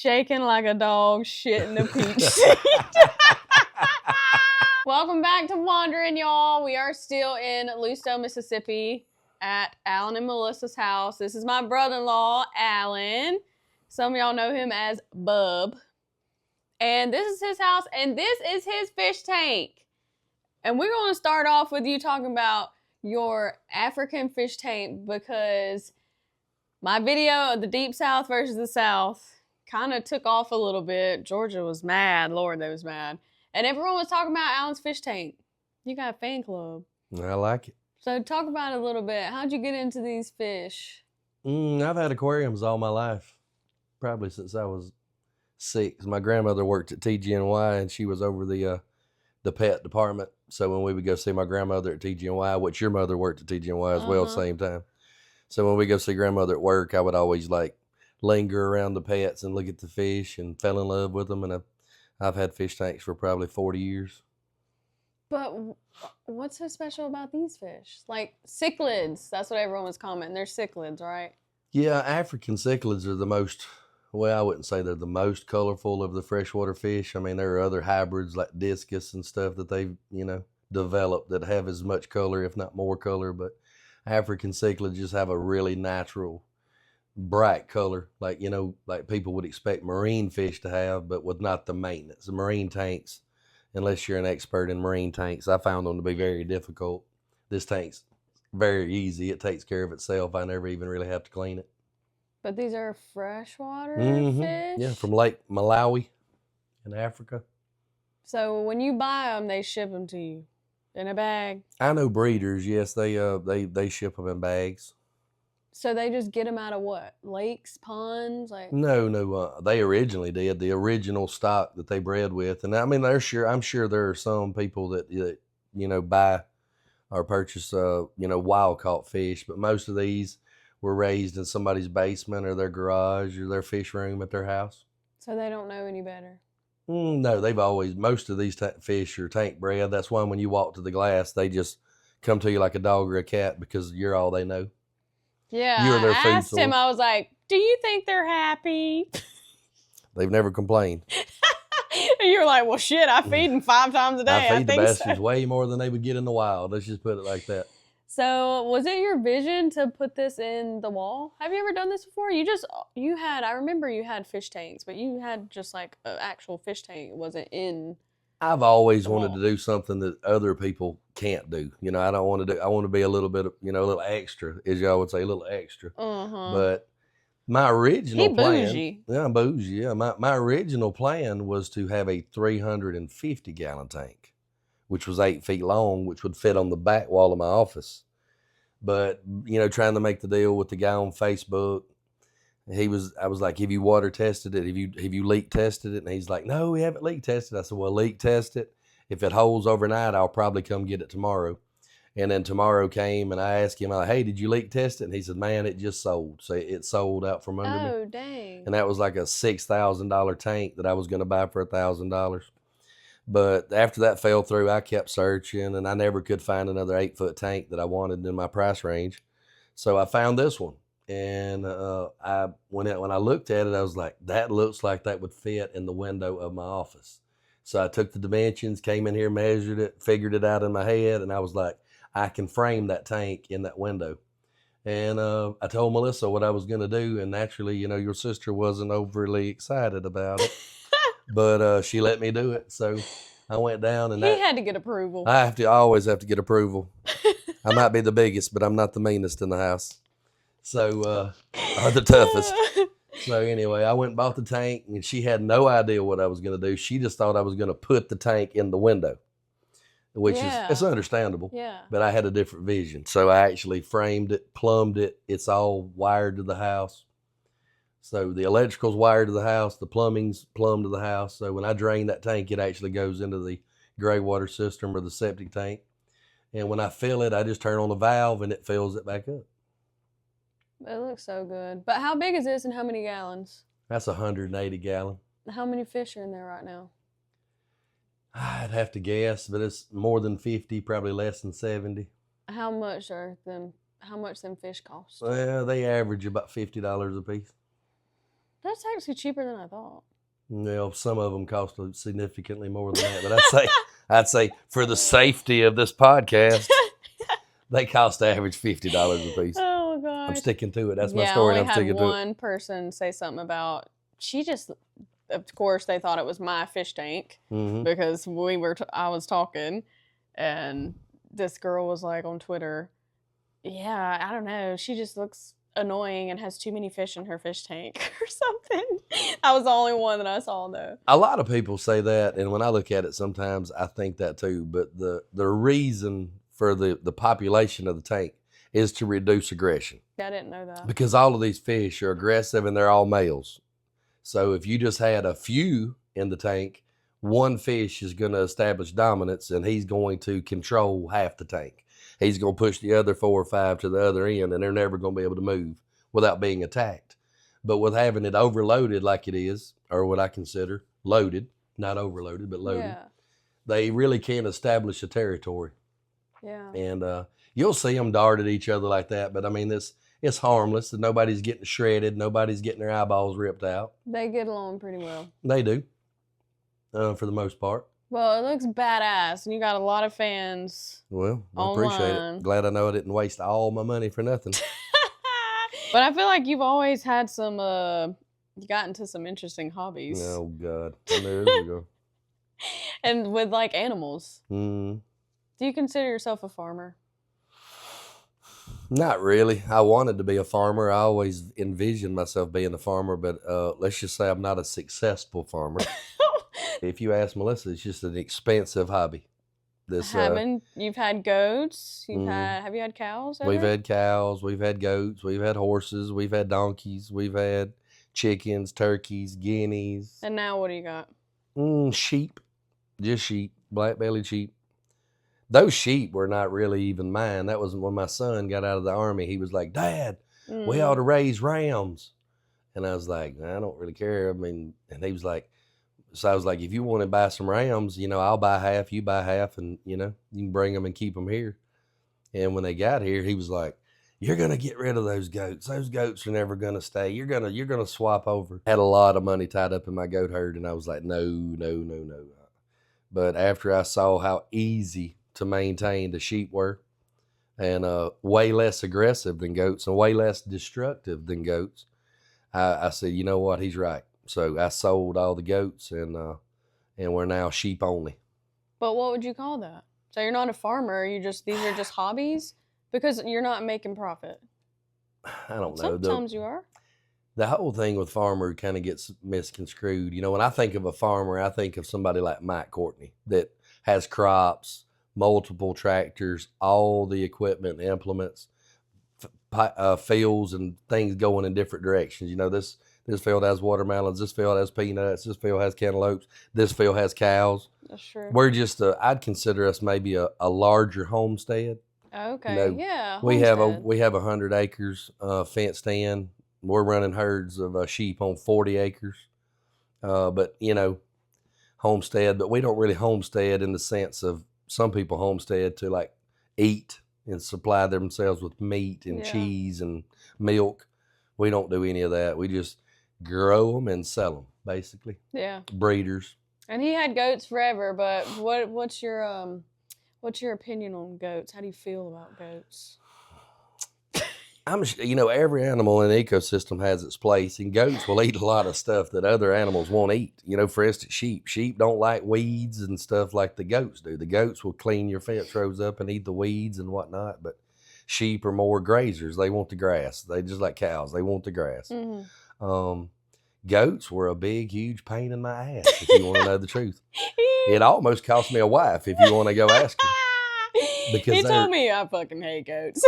Shaking like a dog shit in a peach seed. Welcome back to Wandering, y'all. We are still in Louisville, Mississippi at Alan and Melissa's house. This is my brother-in-law, Alan. Some of y'all know him as Bub. And this is his house, and this is his fish tank. And we're going to start off with you talking about your African fish tank because my video of the Deep South versus the South kind of took off a little bit. Georgia was mad. Lord, they was mad. And everyone was talking about Alan's fish tank. You got a fan club. I like it. So talk about it a little bit. How'd you get into these fish? I've had aquariums all my life, probably since I was 6. My grandmother worked at TGNY, and she was over the pet department. So when we would go see my grandmother at TGNY, which your mother worked at TGNY as well at the same time. So when we go see grandmother at work, I would always linger around the pets and look at the fish and fell in love with them. And I've had fish tanks for probably 40 years. But what's so special about these fish? Like cichlids, that's what everyone was commenting. They're cichlids, right? Yeah, African cichlids are the most, well, I wouldn't say they're the most colorful of the freshwater fish. I mean, there are other hybrids like discus and stuff that they've, developed that have as much color, if not more color. But African cichlids just have a really natural, bright color, like people would expect marine fish to have, but with not the maintenance. The marine tanks, unless you're an expert in marine tanks, I found them to be very difficult. This tank's very easy. It takes care of itself. I never even really have to clean it. But these are freshwater fish? Yeah, from Lake Malawi in Africa. So when you buy them, they ship them to you in a bag? I know breeders, yes, they ship them in bags. So they just get them out of what? Lakes, ponds? No, they originally did. The original stock that they bred with. And I mean, I'm sure there are some people that buy or purchase, wild caught fish, but most of these were raised in somebody's basement or their garage or their fish room at their house. So they don't know any better? No, most of these fish are tank bred. That's why when you walk to the glass, they just come to you like a dog or a cat because you're all they know. Yeah, You're their I food asked him, source. I was like, do you think they're happy? They've never complained. And you were like, well, shit, I feed them 5 times a day. I feed the think bastards so. way more than they would get in the wild. Let's just put it like that. So was it your vision to put this in the wall? Have you ever done this before? I remember you had fish tanks, but you had just like an actual fish tank. It wasn't in. I've always wanted to do something that other people can't do. I don't want to do, I want to be a little bit of, a little extra, as y'all would say, a little extra. But my original plan. Bougie. Yeah, I'm bougie. Yeah. My original plan was to have a 350-gallon tank, which was 8 feet long, which would fit on the back wall of my office. But, trying to make the deal with the guy on Facebook, I was like, have you water tested it? Have you leak tested it? And he's like, no, we haven't leak tested. I said, well, leak test it. If it holds overnight, I'll probably come get it tomorrow. And then tomorrow came and I asked him, hey, did you leak test it? And he said, man, it just sold. So it sold out from under me. Oh, dang. And that was like a $6,000 tank that I was going to buy for $1,000. But after that fell through, I kept searching and I never could find another 8-foot tank that I wanted in my price range. So I found this one. And when I looked at it, I was like, that looks like that would fit in the window of my office. So I took the dimensions, came in here, measured it, figured it out in my head. And I was like, I can frame that tank in that window. And I told Melissa what I was going to do. And naturally, your sister wasn't overly excited about it. But she let me do it. So I went down and he had to get approval. I always have to get approval. I might be the biggest, but I'm not the meanest in the house. So, or the toughest. So anyway, I went and bought the tank and she had no idea what I was going to do. She just thought I was going to put the tank in the window, which it's understandable. Yeah. But I had a different vision. So I actually framed it, plumbed it. It's all wired to the house. So the electrical's wired to the house, the plumbing's plumbed to the house. So when I drain that tank, it actually goes into the gray water system or the septic tank. And when I fill it, I just turn on the valve and it fills it back up. It looks so good. But how big is this and how many gallons? That's 180 gallon. How many fish are in there right now? I'd have to guess, but it's more than 50, probably less than 70. How much them fish cost? Well, they average about $50 a piece. That's actually cheaper than I thought. Well, some of them cost significantly more than that, but I'd say for the safety of this podcast, they cost average $50 a piece. Oh I'm gosh. sticking to it. That's my Yeah, I story, only and I'm sticking had to it. one person say something about of course they thought it was my fish tank Mm-hmm. because I was talking, and this girl was like on Twitter, yeah, I don't know, she just looks annoying and has too many fish in her fish tank or something. That was the only one that I saw though. A lot of people say that, and when I look at it, sometimes I think that too. But the reason for the population of the tank is to reduce aggression. I didn't know that. Because all of these fish are aggressive and they're all males. So if you just had a few in the tank, one fish is going to establish dominance and he's going to control half the tank. He's going to push the other 4 or 5 to the other end, and they're never going to be able to move without being attacked. But with having it overloaded like it is, or what I consider loaded, not overloaded, but loaded, Yeah. they really can't establish a territory. Yeah. And you'll see them dart at each other like that. But I mean, it's harmless. Nobody's getting shredded. Nobody's getting their eyeballs ripped out. They get along pretty well. They do, for the most part. Well, it looks badass, and you got a lot of fans. Well, I appreciate Online. it. Glad I know I didn't waste all my money for nothing. But I feel like you've always had some, you got into some interesting hobbies. Oh, God. And there we go. And with like animals. Mm, Do you consider yourself a farmer? not really. I wanted to be a farmer. I always envisioned myself being a farmer, but let's just say I'm not a successful farmer. If you ask Melissa, it's just an expensive hobby. You've had goats. Mhm. Have you had cows ever? We've had cows, we've had goats, we've had horses, we've had donkeys, we've had chickens, turkeys, guineas. And now what do you got? Sheep, just sheep, black-bellied sheep. Those sheep were not really even mine. That was when my son got out of the Army. He was like, Dad, we ought to raise rams. And I was like, I don't really care. I mean, and he was like, so I was like, if you want to buy some rams, I'll buy half, you buy half, and, you can bring them and keep them here. And when they got here, he was like, you're going to get rid of those goats. Those goats are never going to stay. You're going to swap over. Had a lot of money tied up in my goat herd, and I was like, no. But after I saw how easy to maintain the sheep were, and way less aggressive than goats and way less destructive than goats, I said, you know what, he's right. So I sold all the goats, and we're now sheep only. But what would you call that? So you're not a farmer. These are just hobbies? Because you're not making profit. I don't know. Sometimes you are. The whole thing with farmer kind of gets misconstrued. When I think of a farmer, I think of somebody like Mike Courtney that has crops, multiple tractors, all the equipment, implements, fields, and things going in different directions. This field has watermelons. This field has peanuts. This field has cantaloupes. This field has cows. That's true. We're just I'd consider us maybe a larger homestead. Okay. Yeah. We have 100 acres fenced in. We're running herds of sheep on 40 acres. But homestead. But we don't really homestead in the sense of some people homestead to like eat and supply themselves with meat and cheese and milk. We don't do any of that. We just grow them and sell them, basically. Yeah. Breeders. And he had goats forever, but what's your opinion on goats? How do you feel about goats? Every animal in the ecosystem has its place, and goats will eat a lot of stuff that other animals won't eat. For instance, sheep. Sheep don't like weeds and stuff like the goats do. The goats will clean your fence rows up and eat the weeds and whatnot, but sheep are more grazers. They want the grass. They just like cows. They want the grass. Mm-hmm. Goats were a big, huge pain in my ass, if you want to know the truth. It almost cost me a wife, if you want to go ask her. Because he told me I fucking hate goats.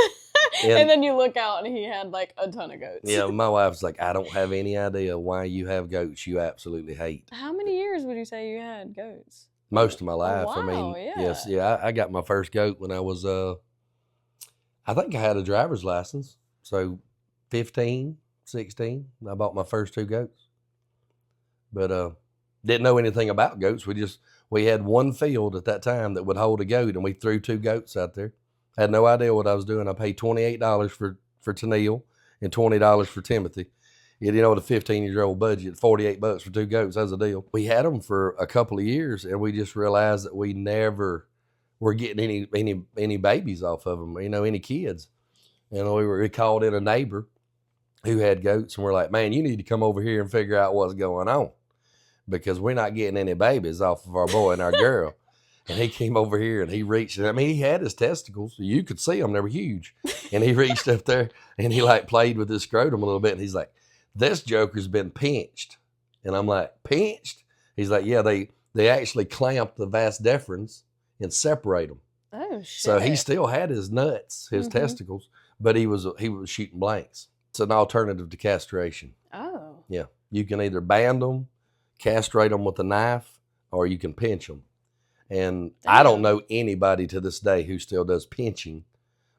And then you look out and he had like a ton of goats. Yeah, my wife's like, I don't have any idea why you have goats you absolutely hate. How many years would you say you had goats? Most of my life. Oh, wow, yeah. Yes, I got my first goat when I was, I think I had a driver's license. So 15, 16, I bought my first 2 goats. But didn't know anything about goats. We had one field at that time that would hold a goat, and we threw 2 goats out there. I had no idea what I was doing. I paid $28 for Tennille and $20 for Timothy. You know, with a 15-year-old budget, $48 for 2 goats, that's a deal. We had them for a couple of years, and we just realized that we never were getting any babies off of them, you know, any kids. And we called in a neighbor who had goats, and we're like, man, you need to come over here and figure out what's going on, because we're not getting any babies off of our boy and our girl. And he came over here and he reached, I mean, he had his testicles. You could see them. They were huge. And he reached up there and he like played with his scrotum a little bit. And he's like, this joker's been pinched. And I'm like, pinched? He's like, yeah, they actually clamp the vas deferens and separate them. Oh, shit. So he still had his nuts, his testicles, but he was shooting blanks. It's an alternative to castration. Oh. Yeah. You can either band them, castrate them with a knife, or you can pinch them. And Damn. I don't know anybody to this day who still does pinching,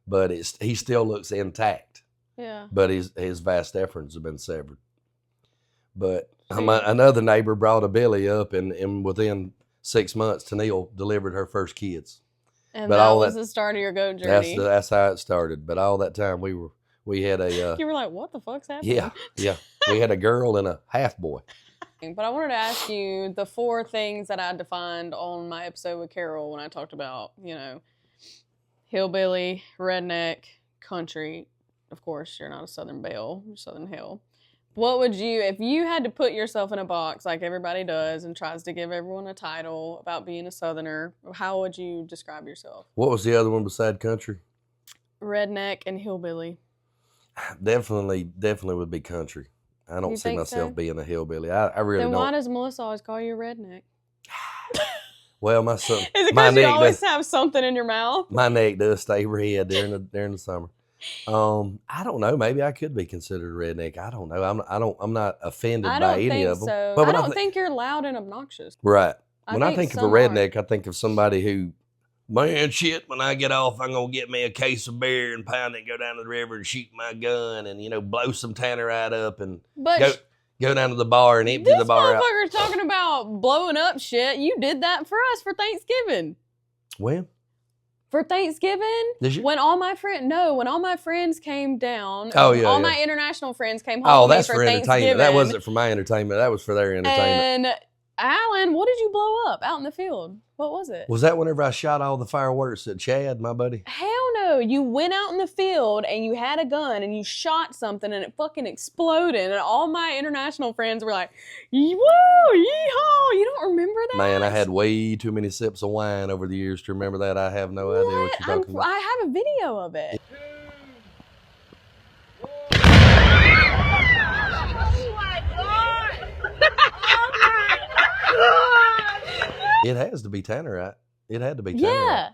but he still looks intact. Yeah. But his vas deferens have been severed. But another neighbor brought a Billy up, and within 6 months, Tennille delivered her first kids. And but that was the start of your goat journey. That's how it started. But all that time we had a you were like, what the fuck's happening? Yeah. We had a girl and a half boy. But I wanted to ask you the 4 things that I defined on my episode with Carol when I talked about, you know, hillbilly, redneck, country. Of course, you're not a Southern belle, you're Southern hill. What would you, if you had to put yourself in a box like everybody does and tries to give everyone a title about being a Southerner, how would you describe yourself? What was the other one beside country? Redneck and hillbilly. Definitely would be country. I don't see myself being a hillbilly. I really don't. Then why does Melissa always call you a redneck? Well, my son. Is it because you always have something in your mouth? My neck does stay red during the summer. I don't know. Maybe I could be considered a redneck. I don't know. I'm not offended by any of them. So. But I don't think you're loud and obnoxious. Right. When I think of a redneck, I think of somebody who, man, shit, when I get off, I'm going to get me a case of beer and pound it, go down to the river and shoot my gun and, you know, blow some tannerite up and go down to the bar and empty the bar out. This motherfucker's talking about blowing up shit. You did that for us for Thanksgiving. When? For Thanksgiving? Did you? When all my friends came down. All my international friends came home that's for entertainment. Thanksgiving. That wasn't for my entertainment. That was for their entertainment. And Alan, what did you blow up out in the field? What was it? Was that whenever I shot all the fireworks at Chad, my buddy? Hell no. You went out in the field and you had a gun and you shot something and it fucking exploded. And all my international friends were like, whoa, yeehaw. You don't remember that? Man, I had way too many sips of wine over the years to remember that. I have no idea what you're talking about. I have a video of it. It has to be tannerite. It had to be tannerite. Yeah.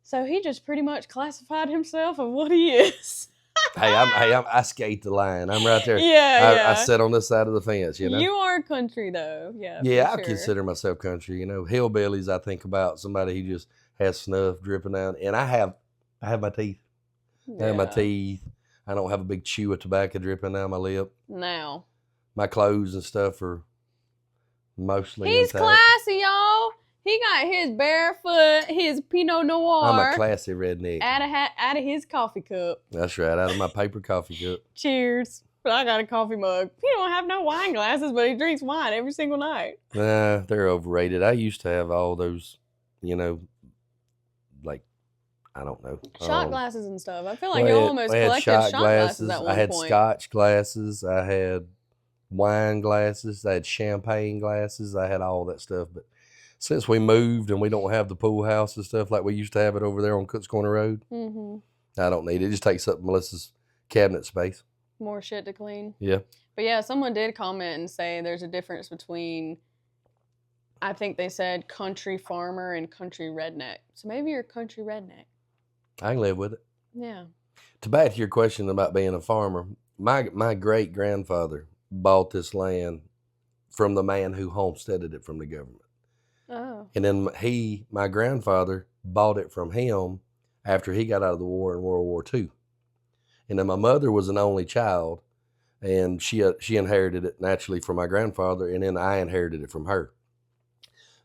So he just pretty much classified himself of what he is. Hey, I skate the line. I'm right there. Yeah, I sit on this side of the fence, you know. You are country though. Yeah. Yeah, I consider myself country. You know, hillbillies. I think about somebody who just has snuff dripping down, and I have my teeth. Yeah. I have my teeth. I don't have a big chew of tobacco dripping down my lip. Now. My clothes and stuff are mostly He's intact. classy, y'all. He got his barefoot, his Pinot Noir. I'm a classy redneck. Out of his coffee cup. That's right, out of my paper coffee cup. Cheers. But I got a coffee mug. He don't have no wine glasses, but he drinks wine every single night. Nah, they're overrated. I used to have all those, you know, like, I don't know. Shot glasses and stuff. I feel like you almost collected shot glasses at one point. I had scotch glasses. I had wine glasses. I had champagne glasses. I had all that stuff. But since we moved and we don't have the pool house and stuff like we used to have it over there on Cooks Corner Road, I don't need it. It just takes up Melissa's cabinet space. More shit to clean. Yeah. But yeah, someone did comment and say there's a difference between, I think they said country farmer and country redneck. So maybe you're country redneck. I can live with it. Yeah. To back to your question about being a farmer, my great grandfather bought this land from the man who homesteaded it from the government. Oh. And then my grandfather bought it from him after he got out of the war in World War II. And then my mother was an only child, and she inherited it naturally from my grandfather, and then I inherited it from her.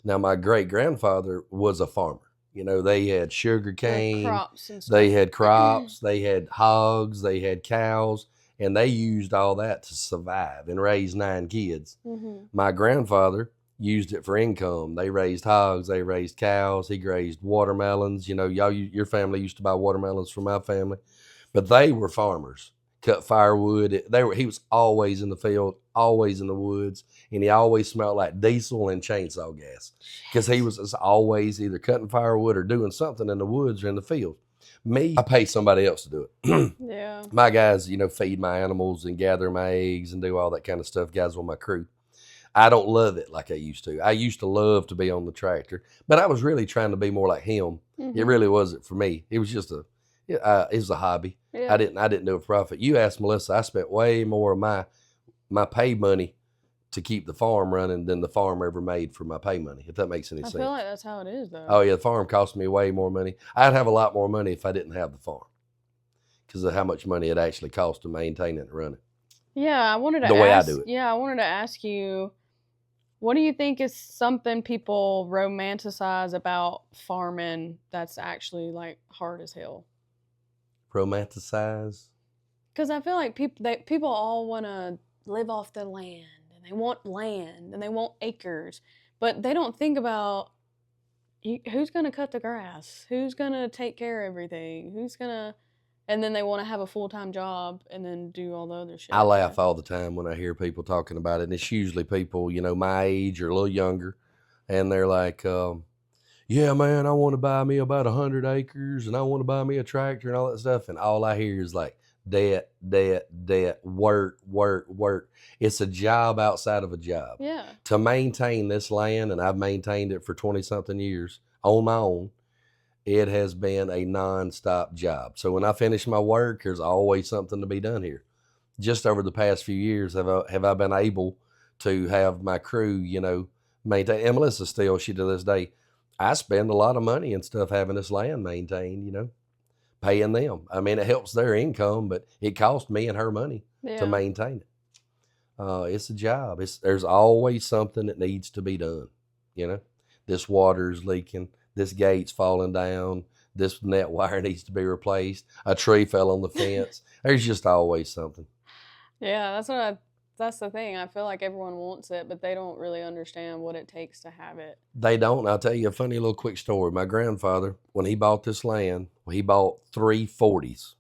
Now, my great-grandfather was a farmer. You know, they had sugar cane, crops and stuff. they had crops, they had hogs, they had cows, and they used all that to survive and raise 9 kids. Mm-hmm. My grandfather used it for income. They raised hogs, they raised cows, he raised watermelons. You know, your family used to buy watermelons from my family, but they were farmers. Cut firewood. He was always in the field, always in the woods, and he always smelled like diesel and chainsaw gas because he was always either cutting firewood or doing something in the woods or in the field. Me, I pay somebody else to do it. Yeah. My guys, you know, feed my animals and gather my eggs and do all that kind of stuff. Guys on my crew. I don't love it like I used to. I used to love to be on the tractor, but I was really trying to be more like him. Mm-hmm. It really wasn't for me. It was just it was a hobby. Yeah. I didn't do it for profit. You asked Melissa, I spent way more of my pay money to keep the farm running than the farm ever made for my pay money, if that makes any sense. I feel like that's how it is, though. Oh, yeah, the farm cost me way more money. I'd have a lot more money if I didn't have the farm because of how much money it actually costs to maintain it and run it. Yeah, I wanted to The way I do it. Yeah, I wanted to ask you, what do you think is something people romanticize about farming that's actually, like, hard as hell? Romanticize? Because I feel like people all want to live off the land, and they want land, and they want acres, but they don't think about who's going to cut the grass, who's going to take care of everything, and then they want to have a full-time job and then do all the other shit. I laugh all the time when I hear people talking about it, and it's usually people, you know, my age or a little younger, and they're like, yeah, man, I want to buy me about 100 acres, and I want to buy me a tractor and all that stuff, and all I hear is like, debt, debt, debt, work, work, work. It's a job outside of a job. Yeah. To maintain this land, and I've maintained it for 20-something years on my own, it has been a nonstop job. So when I finish my work, there's always something to be done here. Just over the past few years, have I been able to have my crew, you know, maintain. And Melissa still, she to this day, I spend a lot of money and stuff having this land maintained, you know, paying them. I mean, it helps their income, but it costs me and her money to maintain it. It's a job. There's always something that needs to be done, you know. This water's leaking. This gate's falling down. This net wire needs to be replaced. A tree fell on the fence. There's just always something. Yeah, that's the thing. I feel like everyone wants it, but they don't really understand what it takes to have it. They don't. I'll tell you a funny little quick story. My grandfather, when he bought this land, he bought 3 40s.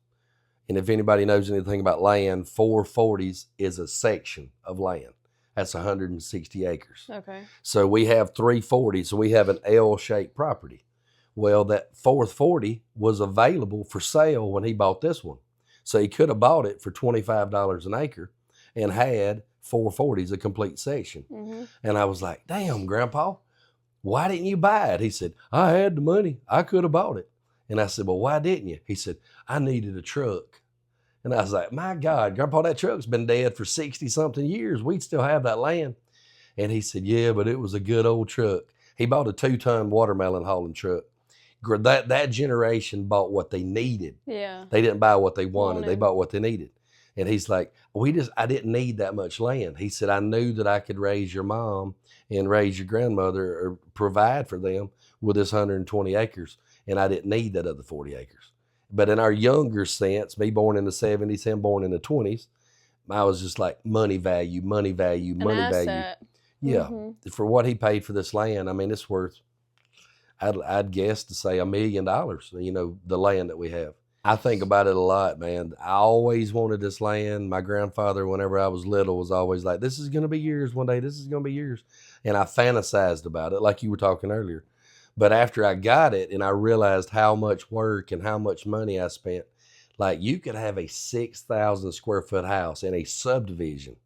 And if anybody knows anything about land, 4 40s is a section of land. That's 160 acres. Okay. So we have 3 40s, so we have an L-shaped property. Well, that 4th 40 was available for sale when he bought this one. So he could have bought it for $25 an acre and had 4 40s, a complete section. Mm-hmm. And I was like, damn, Grandpa, why didn't you buy it? He said, I had the money. I could have bought it. And I said, well, why didn't you? He said, I needed a truck. And I was like, my God, Grandpa, that truck's been dead for 60-something years. We'd still have that land. And he said, yeah, but it was a good old truck. He bought a 2-ton watermelon hauling truck. That generation bought what they needed. Yeah. They didn't buy what they wanted. They bought what they needed. And he's like, I didn't need that much land. He said, I knew that I could raise your mom and raise your grandmother or provide for them with this 120 acres. And I didn't need that other 40 acres. But in our younger sense, me born in the 70s, him born in the 20s, I was just like money value, money value, money value. Yeah. Mm-hmm. For what he paid for this land, I mean, it's worth, I'd guess to say $1 million, you know, the land that we have. I think about it a lot, man. I always wanted this land. My grandfather, whenever I was little, was always like, this is going to be yours one day. This is going to be yours. And I fantasized about it like you were talking earlier. But after I got it and I realized how much work and how much money I spent, like you could have a 6,000 square foot house in a subdivision,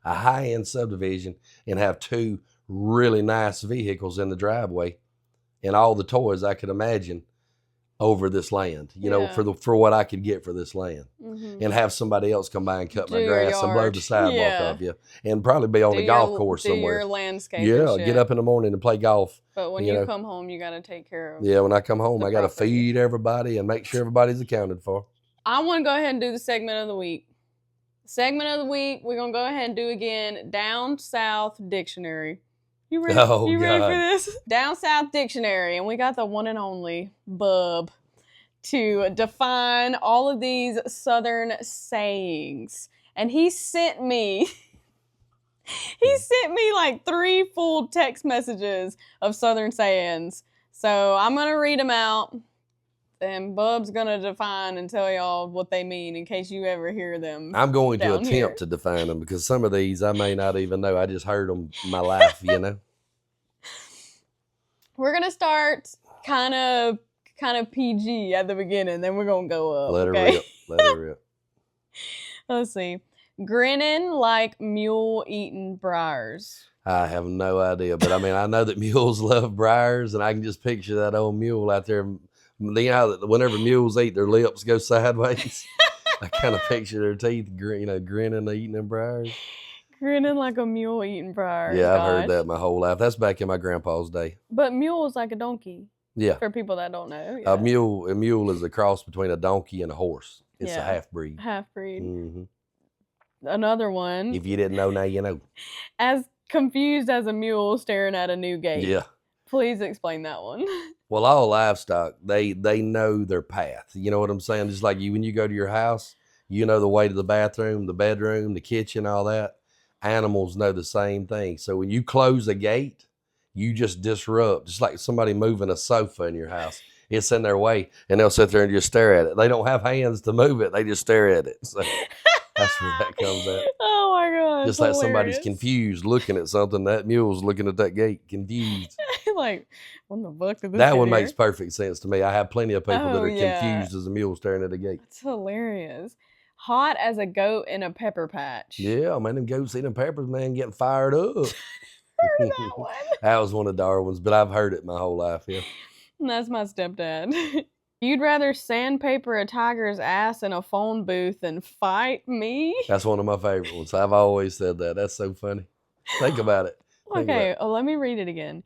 a high-end subdivision, and have 2 really nice vehicles in the driveway and all the toys I could imagine over this land, you know, for what I could get for this land. Mm-hmm. And have somebody else come by and cut my grass and blow the sidewalk off you, and probably be on the golf course somewhere. Do your landscape. Yeah, get up in the morning and play golf. But when you come home, you got to take care of. Yeah, when I come home, I got to feed everybody and make sure everybody's accounted for. I want to go ahead and do the segment of the week. Segment of the week, we're going to go ahead and do again, Down South Dictionary. You ready? You ready for this? Down South Dictionary, and we got the one and only Bub to define all of these Southern sayings. and he sent me like 3 full text messages of Southern sayings. So I'm going to read them out, and Bub's going to define and tell y'all what they mean in case you ever hear them. I'm going to down attempt here. to define them because some of these I may not even know. I just heard them in my life, you know. We're going to start kind of PG at the beginning, then we're going to go up. Let her okay? rip. Let her rip. Let's see. Grinning like mule eating briars. I have no idea, but I mean, I know that mules love briars, and I can just picture that old mule out there. You know, whenever mules eat, their lips go sideways. I kind of picture their teeth, grinning, eating them briars. Grinning like a mule eating briars. Yeah, I've heard that my whole life. That's back in my grandpa's day. But mule is like a donkey. Yeah. For people that don't know. Yeah. A mule is a cross between a donkey and a horse. It's a half-breed. Half-breed. Mm-hmm. Another one. If you didn't know, now you know. As confused as a mule staring at a new gate. Yeah. Please explain that one. Well, all livestock, they know their path. You know what I'm saying? Just like when you go to your house, you know the way to the bathroom, the bedroom, the kitchen, all that. Animals know the same thing. So when you close a gate, you just disrupt, just like somebody moving a sofa in your house. It's in their way, and they'll sit there and just stare at it. They don't have hands to move it. They just stare at it. So that's where that comes at. Oh, my God. Just like somebody's confused looking at something. That mule's looking at that gate confused. Like, what the fuck did this That one here? makes perfect sense to me. I have plenty of people that are yeah. confused as a mule staring at a gate. That's hilarious. Hot as a goat in a pepper patch. Yeah, man, them goats eating peppers, man, getting fired up. Heard that one. That was one of Darwin's, but I've heard it my whole life, yeah. That's my stepdad. You'd rather sandpaper a tiger's ass in a phone booth than fight me? That's one of my favorite ones. I've always said that. That's so funny. Think about it. Okay, let me read it again.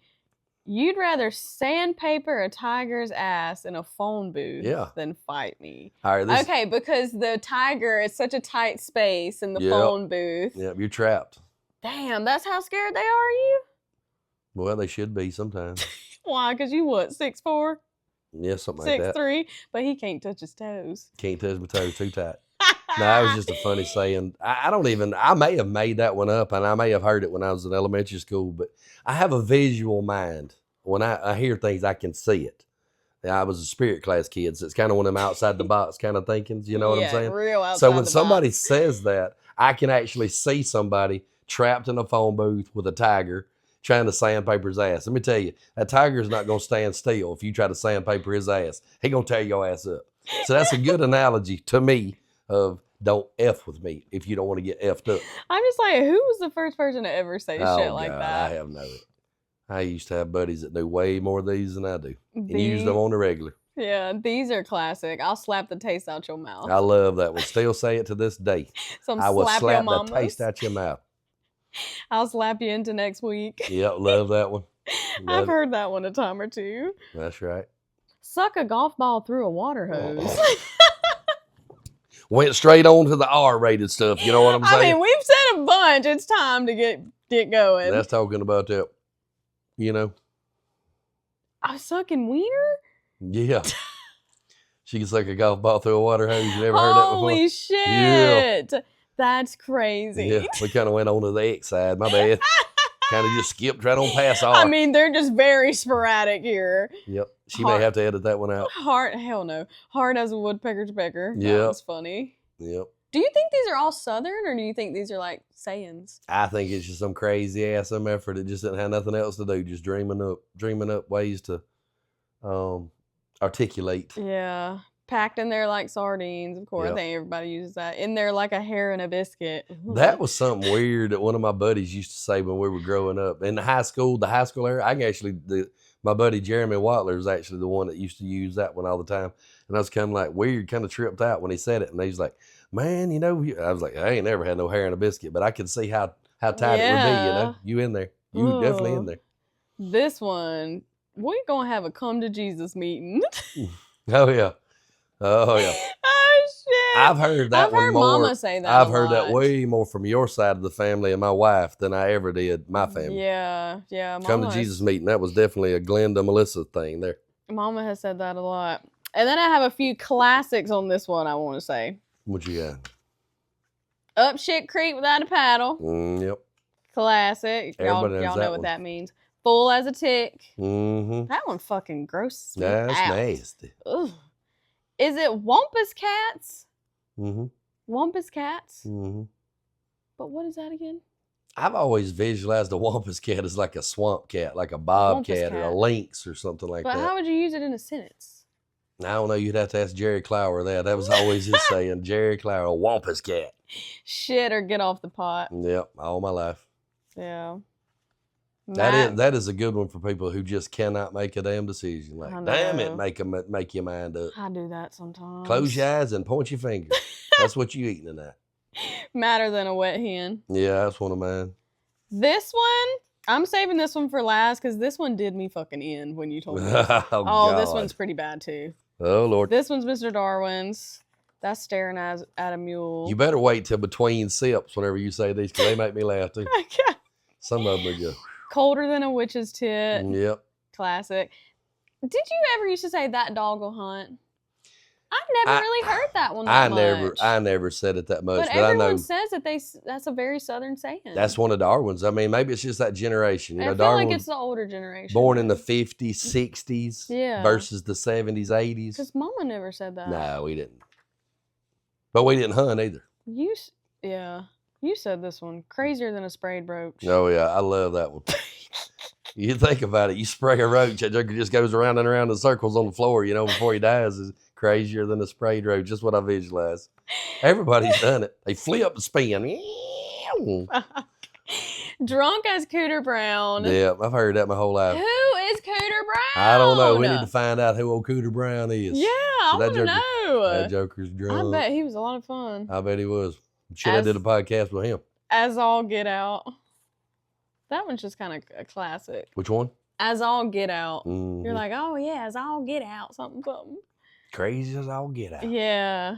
You'd rather sandpaper a tiger's ass in a phone booth than fight me. All right, okay, because the tiger is such a tight space in the phone booth. Yeah, you're trapped. Damn, that's how scared they are of you? Well, they should be sometimes. Why? Because you what, 6'4"? Yeah, something like that. 6'3", but he can't touch his toes. Can't touch my toes too tight. No, that was just a funny saying. I may have made that one up, and I may have heard it when I was in elementary school, but I have a visual mind. When I hear things, I can see it. I was a spirit class kid, so it's kind of one of them outside the box kind of thinkings. You know what I'm saying? Real outside so when the somebody box. says that, I can actually see somebody trapped in a phone booth with a tiger trying to sandpaper his ass. Let me tell you, that tiger's not going to stand still if you try to sandpaper his ass. He going to tear your ass up. So that's a good analogy to me of don't F with me if you don't want to get F'd up. I'm just like, who was the first person to ever say shit like God, that? I have no. I used to have buddies that do way more of these than I do. And use them on the regular. Yeah, these are classic. I'll slap the taste out your mouth. I love that one. Still say it to this day. I will slap the taste out your mouth. I'll slap you into next week. Yep, love that one. I've heard that one a time or two. That's right. Suck a golf ball through a water hose. Went straight on to the R-rated stuff. You know what I'm saying? I mean, we've said a bunch. It's time to get going. That's talking about that. You know. I sucking wiener? Yeah. She can suck a golf ball through a water hose. You never heard that before? Holy shit. Yeah. That's crazy. Yeah, we kind of went on to the X side. My bad. Kind of just skipped right on past R. I mean, they're just very sporadic here. Yep. She may have to edit that one out. Hell no. Hard as a woodpecker's pecker. Yeah. That was funny. Yep. Do you think these are all Southern, or do you think these are like sayings? I think it's just some crazy ass some effort. It just didn't have nothing else to do. Just dreaming up ways to articulate. Yeah. Packed in there like sardines, of course. Yep. I think everybody uses that. In there like a hair in a biscuit. That was something weird that one of my buddies used to say when we were growing up. In the high school era, I can actually, my buddy Jeremy Watler is actually the one that used to use that one all the time. And I was kind of like weird, kind of tripped out when he said it. And he's like, man, I was like, I ain't never had no hair in a biscuit, but I could see how tight it would be, you know? You in there. You definitely in there. This one, we're going to have a come to Jesus meeting. Oh, yeah. Oh, yeah. Oh, shit. I've heard that one more. Mama say that I've heard that way more from your side of the family and my wife than I ever did my family. Yeah, yeah. Come to Jesus meeting. That was definitely a Glenda Melissa thing there. Mama has said that a lot. And then I have a few classics on this one I want to say. What you got? Up shit creek without a paddle. Yep. Classic. Y'all Everybody knows know that what one. that means. Full as a tick. Mm-hmm. That one fucking grosses me That's out. nasty. Ugh. Is it Wampus cats? Mm-hmm. Wampus cats? Mm-hmm. But what is that again? I've always visualized a wampus cat as like a swamp cat, like a bobcat or a cat. lynx or something like But that. how would you use it in a sentence? I don't know. You'd have to ask Jerry Clower that. That was always his saying. Jerry Clower, a wampus cat. Shit or get off the pot. Yep, all my life. Yeah. That is a good one for people who just cannot make a damn decision. Like, damn it, make your mind up. I do that sometimes. Close your eyes and point your finger. That's what you eating tonight. Madder than a wet hen. Yeah, that's one of mine. This one, I'm saving this one for last because this one did me fucking in when you told me. Oh, this one's pretty bad too. Oh, Lord. This one's Mr. Darwin's. That's staring at a mule. You better wait till between sips whenever you say these because they make me laugh too. Some of them are just... Colder than a witch's tit. Yep. Classic. Did you ever used to say that dog will hunt? I've never really heard that one that much. I never said it that much, but everyone I know says that that's a very Southern saying. That's one of Darwin's. I mean, maybe it's just that generation. You know, I feel Darwin like it's the older generation. Born in the 50s, 60s versus the 70s, 80s. Because Mama never said that. No, we didn't. But we didn't hunt either. You said this one. Crazier than a sprayed roach. Oh, yeah. I love that one. You think about it. You spray a roach, that joker just goes around and around in circles on the floor, you know, before he dies. Is crazier than a sprayed roach. Just what I visualize. Everybody's done it. They flip and spin. Drunk as Cooter Brown. Yeah, I've heard that my whole life. Who is Cooter Brown? I don't know. We need to find out who old Cooter Brown is. Yeah, I want to know. That joker's drunk. I bet he was a lot of fun. I bet he was. Should have did a podcast with him. As All Get Out. That one's just kind of a classic. Which one? As All Get Out. Mm-hmm. You're like, oh yeah, As All Get Out. Something. Crazy as All Get Out. Yeah.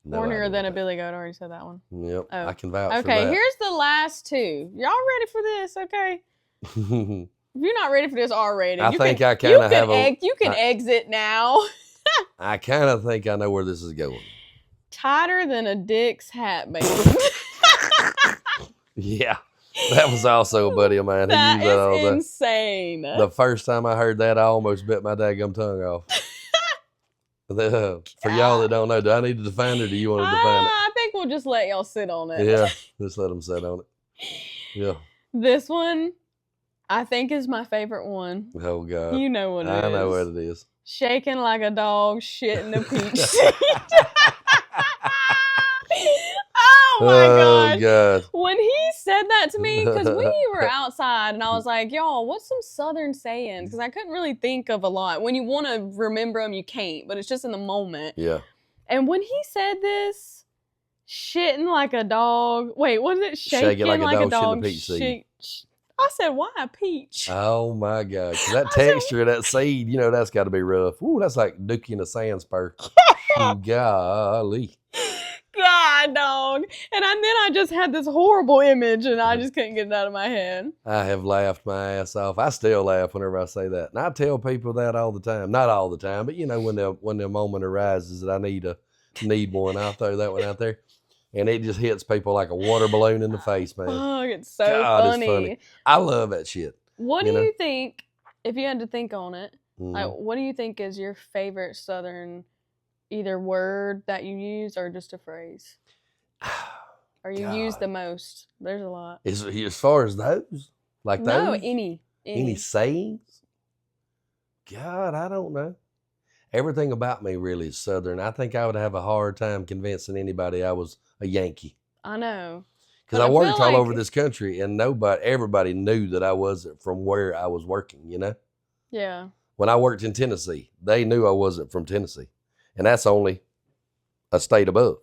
No Hornier than a billy goat. I already said that one. Yep. Oh. I can vouch for that. Okay, here's the last two. Y'all ready for this? Okay. If you're not ready for this R-rated, I think I kind of have you can exit now. I kind of think I know where this is going. Tighter than a Dick's hat, baby. Yeah. That was also a buddy of mine. That is insane. The first time I heard that, I almost bit my daggum tongue off. For y'all that don't know, do I need to define it or do you want to define it? I think we'll just let y'all sit on it. Yeah, just let them sit on it. Yeah. This one, I think, is my favorite one. Oh, God. You know what it is. I know what it is. Shaking like a dog, shit in the peach seed. Oh my God. When he said that to me, because we were outside and I was like, y'all, what's some Southern sayings? Because I couldn't really think of a lot. When you want to remember them, you can't, but it's just in the moment. Yeah. And when he said this, shitting like a dog. Wait, what is it? Shaking like a dog. I said, why a peach? Oh my God. That texture of that seed, you know, that's got to be rough. Ooh, that's like Dookie in a sand spur. Golly. God, dog. And then I just had this horrible image and I just couldn't get it out of my head. I have laughed my ass off. I still laugh whenever I say that. And I tell people that all the time. Not all the time, but you know, when the moment arises that I need one, I'll throw that one out there. And it just hits people like a water balloon in the face, man. Oh, it's so funny. It's funny. I love that shit. What do you think, if you had to think on it, like, what do you think is your favorite Southern either word that you use or just a phrase? Or you use the most? There's a lot. As far as those? Like those? No, any sayings? God, I don't know. Everything about me really is Southern. I think I would have a hard time convincing anybody I was a Yankee. I know. Because I worked all over this country and everybody knew that I wasn't from where I was working, you know? Yeah. When I worked in Tennessee, they knew I wasn't from Tennessee. And that's only a state above.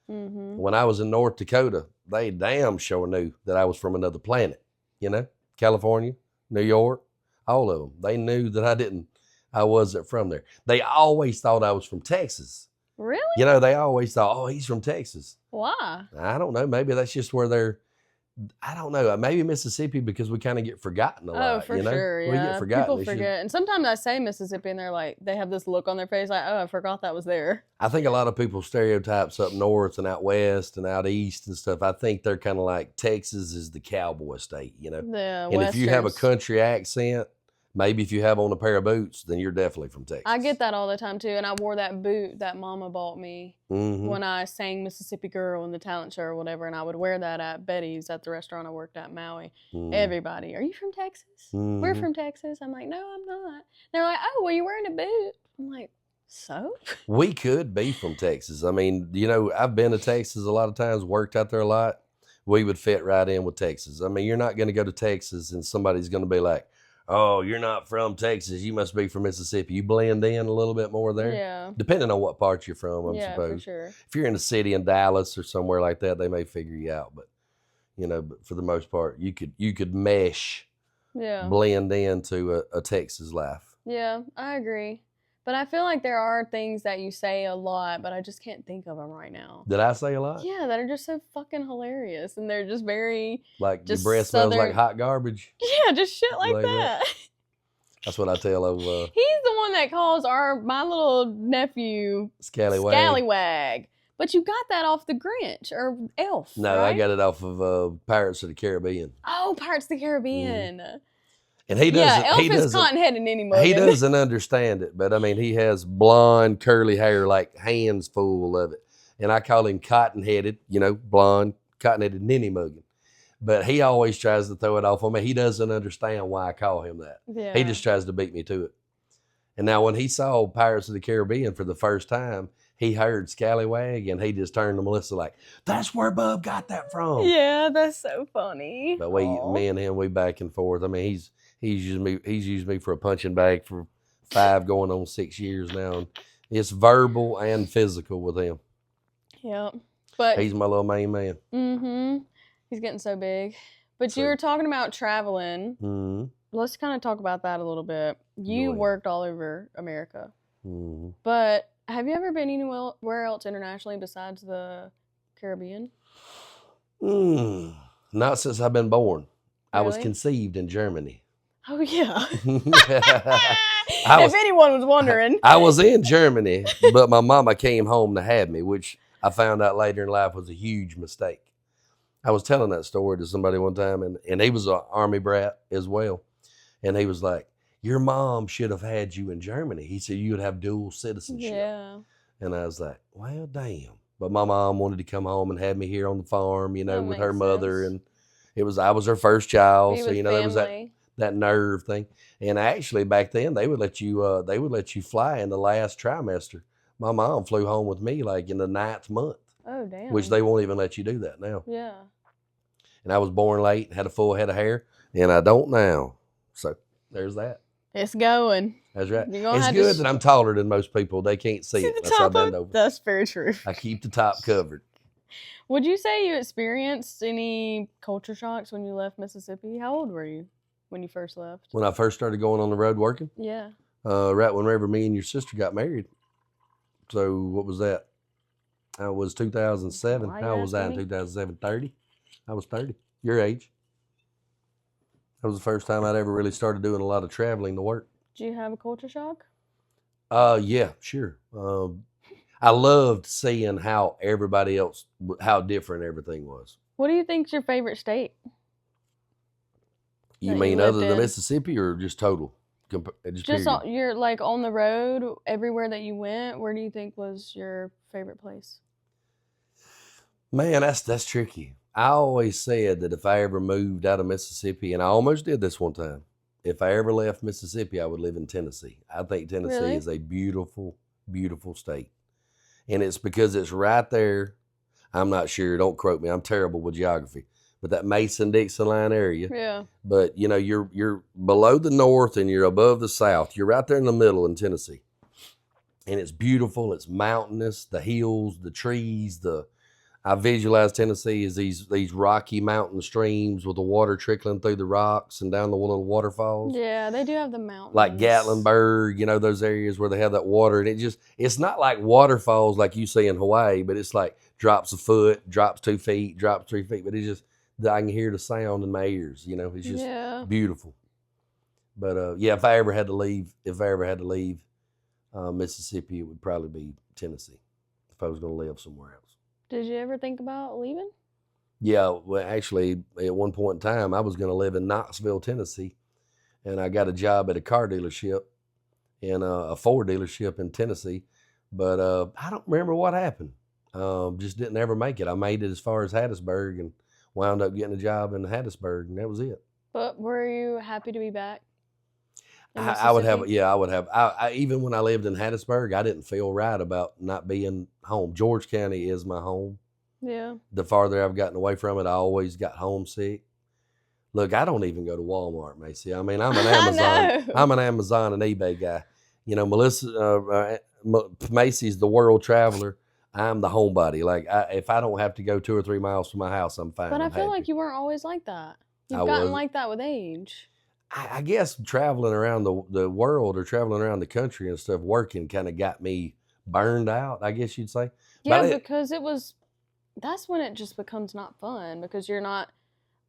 Mm-hmm. When I was in North Dakota, they damn sure knew that I was from another planet, you know? California, New York, all of them. They knew that I wasn't from there. They always thought I was from Texas. Really? You know, they always thought, oh, he's from Texas. Why? I don't know. Maybe that's just where I don't know. Maybe Mississippi because we kind of get forgotten a lot. Oh, for you know? sure, We get yeah. forgotten. People It's just- forget. And sometimes I say Mississippi and they're like, they have this look on their face like, oh, I forgot that was there. I think a lot of people stereotypes up north and out west and out east and stuff. I think they're kind of like Texas is the cowboy state, you know. The And if you have a Westerns. country accent, maybe if you have on a pair of boots, then you're definitely from Texas. I get that all the time too. And I wore that boot that mama bought me Mhm. when I sang Mississippi Girl in the talent show or whatever. And I would wear that at Betty's at the restaurant I worked at, Maui. Mhm. Everybody, are you from Texas? We're Mhm. from Texas. I'm like, no, I'm not. They're like, oh, well, you're wearing a boot. I'm like, so? We could be from Texas. I mean, you know, I've been to Texas a lot of times, worked out there a lot. We would fit right in with Texas. I mean, you're not going to go to Texas and somebody's going to be like, oh, you're not from Texas. You must be from Mississippi. You blend in a little bit more there. Yeah. Depending on what part you're from, I Yeah, for suppose. sure. If you're in a city in Dallas or somewhere like that, they may figure you out. But, you know, but for the most part, you could mesh, Yeah. blend into a Texas life. Yeah, I agree. But I feel like there are things that you say a lot, but I just can't think of them right now. Did I say a lot? Yeah, that are just so fucking hilarious. And they're just very, Like just your breath smells like Southern- hot garbage? yeah, just shit like Like that. that. That's what I tell of He's the one that calls my little nephew Scallywag. Scallywag. But you got that off the Grinch or Elf. No, right? I got it off of Pirates of the Caribbean. Oh, Pirates of the Caribbean. And he doesn't. Yeah, Elf he is doesn't. cotton-headed anymore. He doesn't understand it, but I mean, he has blonde, curly hair, like hands full of it. And I call him cotton-headed, you know, blonde, cotton-headed ninny mugging. But he always tries to throw it off on me. He doesn't understand why I call him that. Yeah. He just tries to beat me to it. And now when he saw Pirates of the Caribbean for the first time, he heard Scallywag and he just turned to Melissa like, that's where Bub got that from. Yeah, that's so funny. But Aw. me and him, we back and forth. I mean, he's used me for a punching bag for 5 going on 6 years now. And it's verbal and physical with him. Yep. But He's my little main man. he's getting so big. But So- you were talking about traveling. Mm-hmm. Let's kind of talk about that a little bit. You Go ahead. worked all over America. Mm-hmm. But have you ever been anywhere else internationally besides the Caribbean? Not since I've been born. I was Really? conceived in Germany. Oh, yeah. I was- if anyone was wondering. I was in Germany, but my mama came home to have me, which I found out later in life was a huge mistake. I was telling that story to somebody one time, and he was an army brat as well. And he was like, your mom should have had you in Germany. He said, you would have dual citizenship. Yeah. And I was like, well, damn. But my mom wanted to come home and have me here on the farm, you know, That with her makes mother. sense. And I was her first child. Be So, with you know, there was family. that nerve thing. And actually back then they would let you fly in the last trimester. My mom flew home with me like in the 9th month, Oh, damn. which they won't even let you do that now. Yeah. And I was born late, had a full head of hair, and I don't now. So there's that. It's going. That's right. You're gonna It's have good to that I'm taller than most people. They can't see See it. the That's how I top bend of over. That's very true. I keep the top covered. Would you say you experienced any culture shocks when you left Mississippi? How old were you when you first left? When I first started going on the road working, Yeah. right whenever me and your sister got married. So what was that? I was 2007. Why you How old was I in asking me? 2007? 30? I was 30. Your age. That was the first time I'd ever really started doing a lot of traveling to work. Did you have a culture shock? Yeah, sure. I loved seeing how everybody else, how different everything was. What do you think's your favorite state? You That you mean lived other than in. Mississippi or just total? Just Just period? you're like on the road, everywhere that you went. Where do you think was your favorite place? Man, that's tricky. I always said that if I ever moved out of Mississippi, and I almost did this one time, if I ever left Mississippi, I would live in Tennessee. I think Tennessee Really? is a beautiful, beautiful state. And it's because it's right there. I'm not sure. Don't quote me. I'm terrible with geography. But that Mason-Dixon line area. Yeah. But, you know, you're below the north and you're above the south. You're right there in the middle in Tennessee. And it's beautiful. It's mountainous. The hills, the trees, I visualize Tennessee as these rocky mountain streams with the water trickling through the rocks and down the little waterfalls. Yeah, they do have the mountains. Like Gatlinburg, you know, those areas where they have that water. And it's not like waterfalls like you see in Hawaii, but it's like drops a foot, drops 2 feet, drops 3 feet. But that I can hear the sound in my ears. You know, it's just beautiful. But yeah, if I ever had to leave Mississippi, it would probably be Tennessee if I was going to live somewhere else. Did you ever think about leaving? Yeah, well, actually, at one point in time, I was going to live in Knoxville, Tennessee, and I got a job at a car dealership and a Ford dealership in Tennessee, but I don't remember what happened. Just didn't ever make it. I made it as far as Hattiesburg and wound up getting a job in Hattiesburg, and that was it. But were you happy to be back? I would have. I even when I lived in Hattiesburg, I didn't feel right about not being home. George County is my home. Yeah. The farther I've gotten away from it, I always got homesick. Look, I don't even go to Walmart, Macy. I mean, I'm an Amazon. I'm an Amazon and eBay guy. You know, Macy's the world traveler. I'm the homebody. Like, if I don't have to go 2 or 3 miles from my house, I'm fine. But I feel happy. like you weren't always like that. You've gotten like that with age. I guess traveling around the world or traveling around the country and stuff, working kind of got me burned out, I guess you'd say. Yeah, because that's when it just becomes not fun because you're not,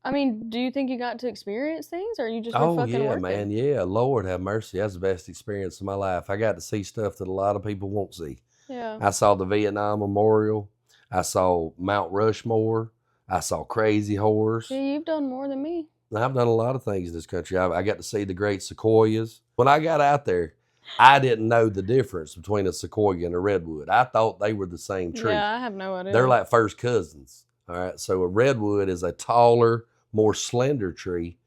I mean, do you think you got to experience things or you just been fucking working? Man, yeah. Lord have mercy. That's the best experience of my life. I got to see stuff that a lot of people won't see. Yeah. I saw the Vietnam Memorial. I saw Mount Rushmore. I saw Crazy Horse. Yeah, you've done more than me. I've done a lot of things in this country. I got to see the great sequoias. When I got out there, I didn't know the difference between a sequoia and a redwood. I thought they were the same tree. Yeah, I have no idea. They're like first cousins. All right. So a redwood is a taller, more slender tree.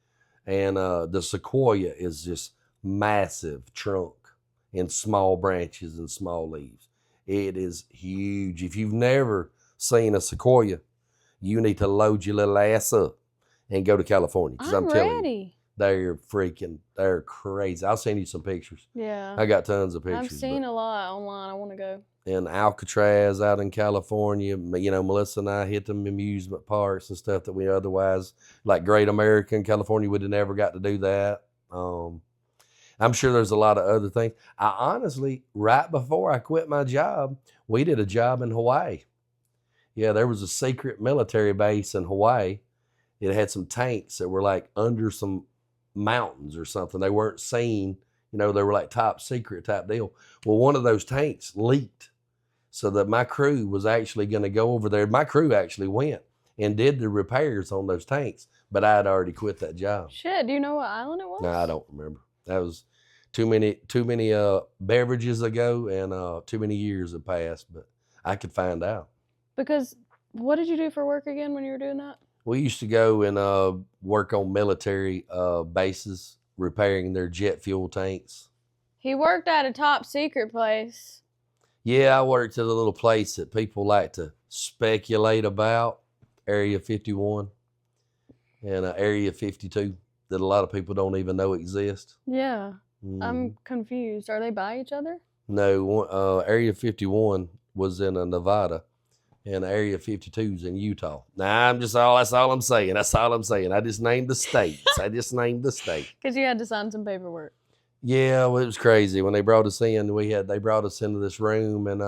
And the sequoia is just massive trunk and small branches and small leaves. It is huge. If you've never seen a sequoia, you need to load your little ass up and go to California. Because I'm telling you, they're crazy. I'll send you some pictures. Yeah. I got tons of pictures. I've seen a lot online. I want to go. In Alcatraz out in California, you know, Melissa and I hit them amusement parks and stuff that we otherwise, like Great American, California, would have never got to do that. I'm sure there's a lot of other things. I honestly, right before I quit my job, we did a job in Hawaii. Yeah, there was a secret military base in Hawaii. It had some tanks that were like under some mountains or something. They weren't seen, you know, they were like top secret type deal. Well, one of those tanks leaked so that my crew was actually going to go over there. My crew actually went and did the repairs on those tanks, but I had already quit that job. Shit, do you know what island it was? No, I don't remember. That was too many beverages ago and too many years have passed, but I could find out. Because what did you do for work again when you were doing that? We used to go and work on military bases, repairing their jet fuel tanks. He worked at a top secret place. Yeah, I worked at a little place that people like to speculate about, Area 51 and Area 52, that a lot of people don't even know exist. Yeah, I'm confused. Are they by each other? No, Area 51 was in Nevada. And Area 52 is in Utah. Nah, that's all I'm saying. That's all I'm saying. I just named the states. Because you had to sign some paperwork. Yeah, well, it was crazy. When they brought us in, they brought us into this room and,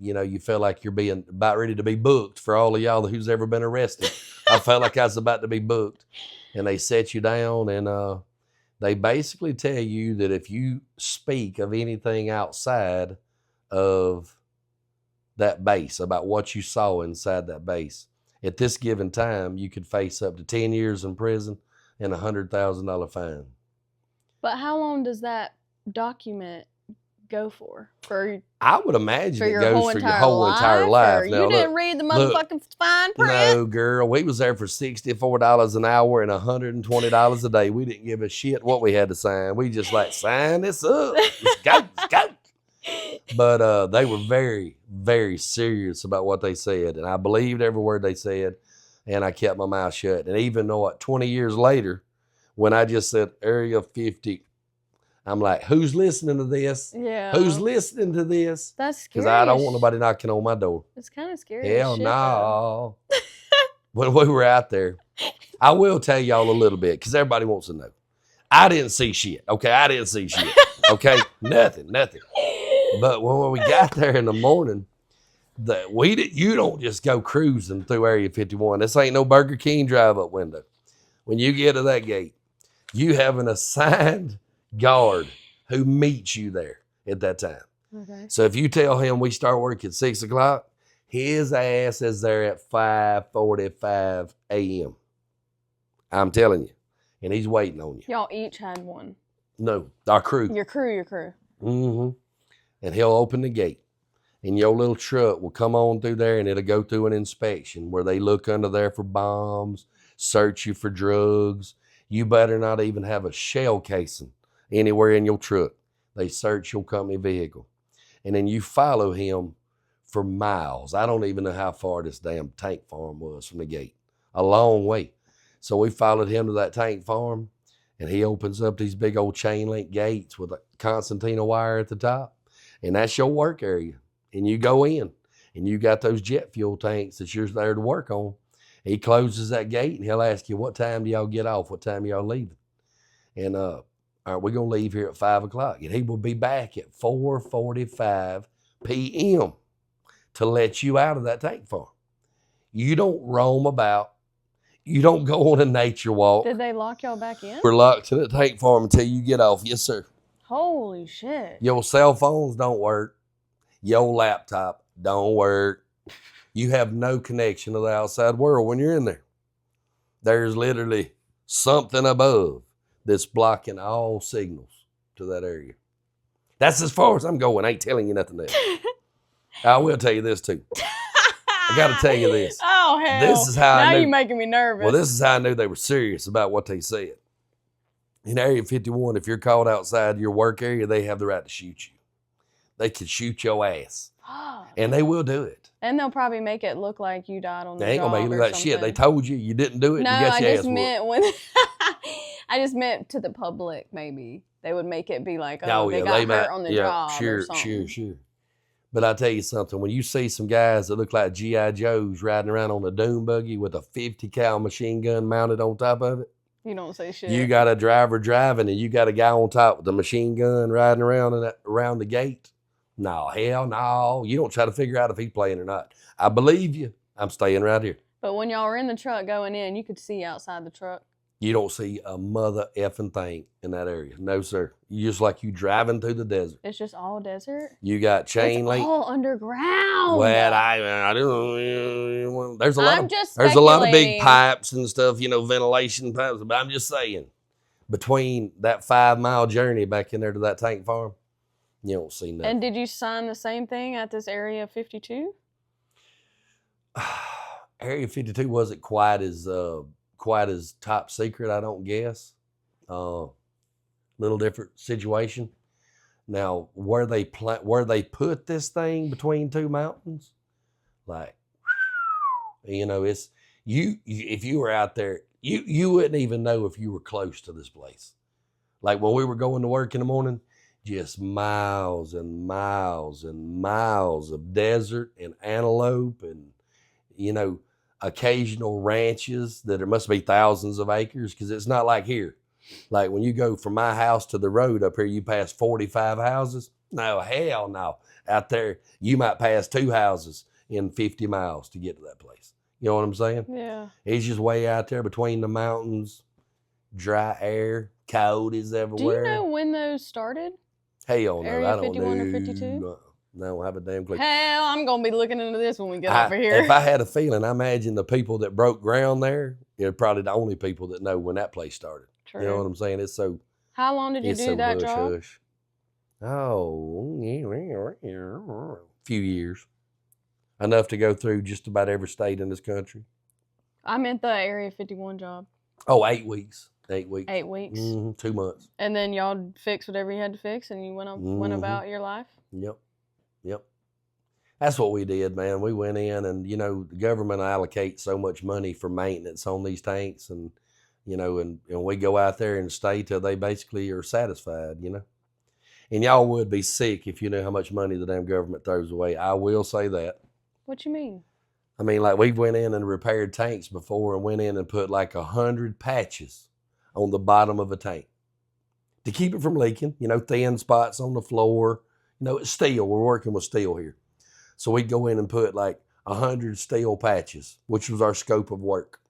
you know, you felt like you're being about ready to be booked for all of y'all who's ever been arrested. I felt like I was about to be booked. And they set you down and they basically tell you that if you speak of anything outside of that base, about what you saw inside that base, at this given time, you could face up to 10 years in prison and $100,000 fine. But how long does that document go for? I would imagine it goes for your whole entire life. Now, you didn't read the motherfucking fine print? No, girl. We was there for $64 an hour and $120 a day. We didn't give a shit what we had to sign. We just like, sign this up. Let's go, let's go. But they were very, very serious about what they said. And I believed every word they said. And I kept my mouth shut. And even though 20 years later, when I just said Area 50, I'm like, who's listening to this? Yeah. Who's listening to this? That's scary. Because I don't want nobody knocking on my door. It's kind of scary. Hell no. When we were out there, I will tell y'all a little bit because everybody wants to know. I didn't see shit. Okay, I didn't see shit. Okay, nothing. But when we got there in the morning, You don't just go cruising through Area 51. This ain't no Burger King drive-up window. When you get to that gate, you have an assigned guard who meets you there at that time. Okay. So if you tell him we start work at 6 o'clock, his ass is there at 5:45 a.m. I'm telling you. And he's waiting on you. Y'all each had one. No, our crew. Your crew. Mm-hmm. And he'll open the gate. And your little truck will come on through there and it'll go through an inspection where they look under there for bombs, search you for drugs. You better not even have a shell casing anywhere in your truck. They search your company vehicle. And then you follow him for miles. I don't even know how far this damn tank farm was from the gate. A long way. So we followed him to that tank farm, and he opens up these big old chain link gates with a concertina wire at the top. And that's your work area. And you go in, and you got those jet fuel tanks that you're there to work on. He closes that gate, and he'll ask you, what time do y'all get off? What time y'all leaving? And all right, we're going to leave here at 5 o'clock. And he will be back at 4:45 p.m. to let you out of that tank farm. You don't roam about. You don't go on a nature walk. Did they lock y'all back in? We're locked to the tank farm until you get off. Yes, sir. Holy shit. Your cell phones don't work. Your laptop don't work. You have no connection to the outside world when you're in there. There's literally something above that's blocking all signals to that area. That's as far as I'm going. I ain't telling you nothing else. I will tell you this too. I got to tell you this. Oh, hell. This is how now I knew. you're making me nervous. Well, this is how I knew they were serious about what they said. In Area 51, if you're caught outside your work area, they have the right to shoot you. They can shoot your ass. And they will do it. And they'll probably make it look like you died on the job. They ain't going to make it look like shit. They told you you didn't do it. No, you got your I ass just meant when... I just meant to the public, maybe. They would make it be like, they got hurt on the job or something. Sure. But I'll tell you something. When you see some guys that look like G.I. Joes riding around on a dune buggy with a 50 cal machine gun mounted on top of it, you don't say shit. You got a driver driving and you got a guy on top with a machine gun riding around the gate. No, hell no. You don't try to figure out if he's playing or not. I believe you. I'm staying right here. But when y'all were in the truck going in, you could see outside the truck. You don't see a mother effing thing in that area. No, sir. You just like you driving through the desert. It's just all desert? You got chain link. It's all underground. Well, I don't. There's a lot of big pipes and stuff, ventilation pipes. But I'm just saying, between that 5-mile journey back in there to that tank farm, you don't see nothing. And did you sign the same thing at this Area 52? Area 52 wasn't quite as top secret, I don't guess. Little different situation. Now, where they put this thing between two mountains, like, it's you if you were out there, you wouldn't even know if you were close to this place. Like when we were going to work in the morning, just miles and miles and miles of desert and antelope and, occasional ranches that there must be thousands of acres because it's not like here. Like when you go from my house to the road up here, you pass 45 houses. No, hell no. Out there, you might pass 2 houses in 50 miles to get to that place. You know what I'm saying? Yeah. It's just way out there between the mountains, dry air, cold is everywhere. Do you know when those started? Hell no, Area I don't 51 know. or 52? No, I don't have a damn clue. Hell, I'm going to be looking into this when we get over here. If I had a feeling, I imagine the people that broke ground there, they're probably the only people that know when that place started. True. You know what I'm saying? It's so. How long did you do that job? Hush. Oh, a few years. Enough to go through just about every state in this country. I meant the Area 51 job. Oh, 8 weeks. 8 weeks. 8 weeks. 2 months. And then y'all fixed whatever you had to fix and you went about your life? Yep. That's what we did, man. We went in and, the government allocates so much money for maintenance on these tanks and, and we go out there and stay till they basically are satisfied, And y'all would be sick if you knew how much money the damn government throws away. I will say that. What you mean? I mean, like we went in and repaired tanks before and went in and put like 100 patches on the bottom of a tank to keep it from leaking, thin spots on the floor. It's steel. We're working with steel here. So we'd go in and put like 100 steel patches, which was our scope of work.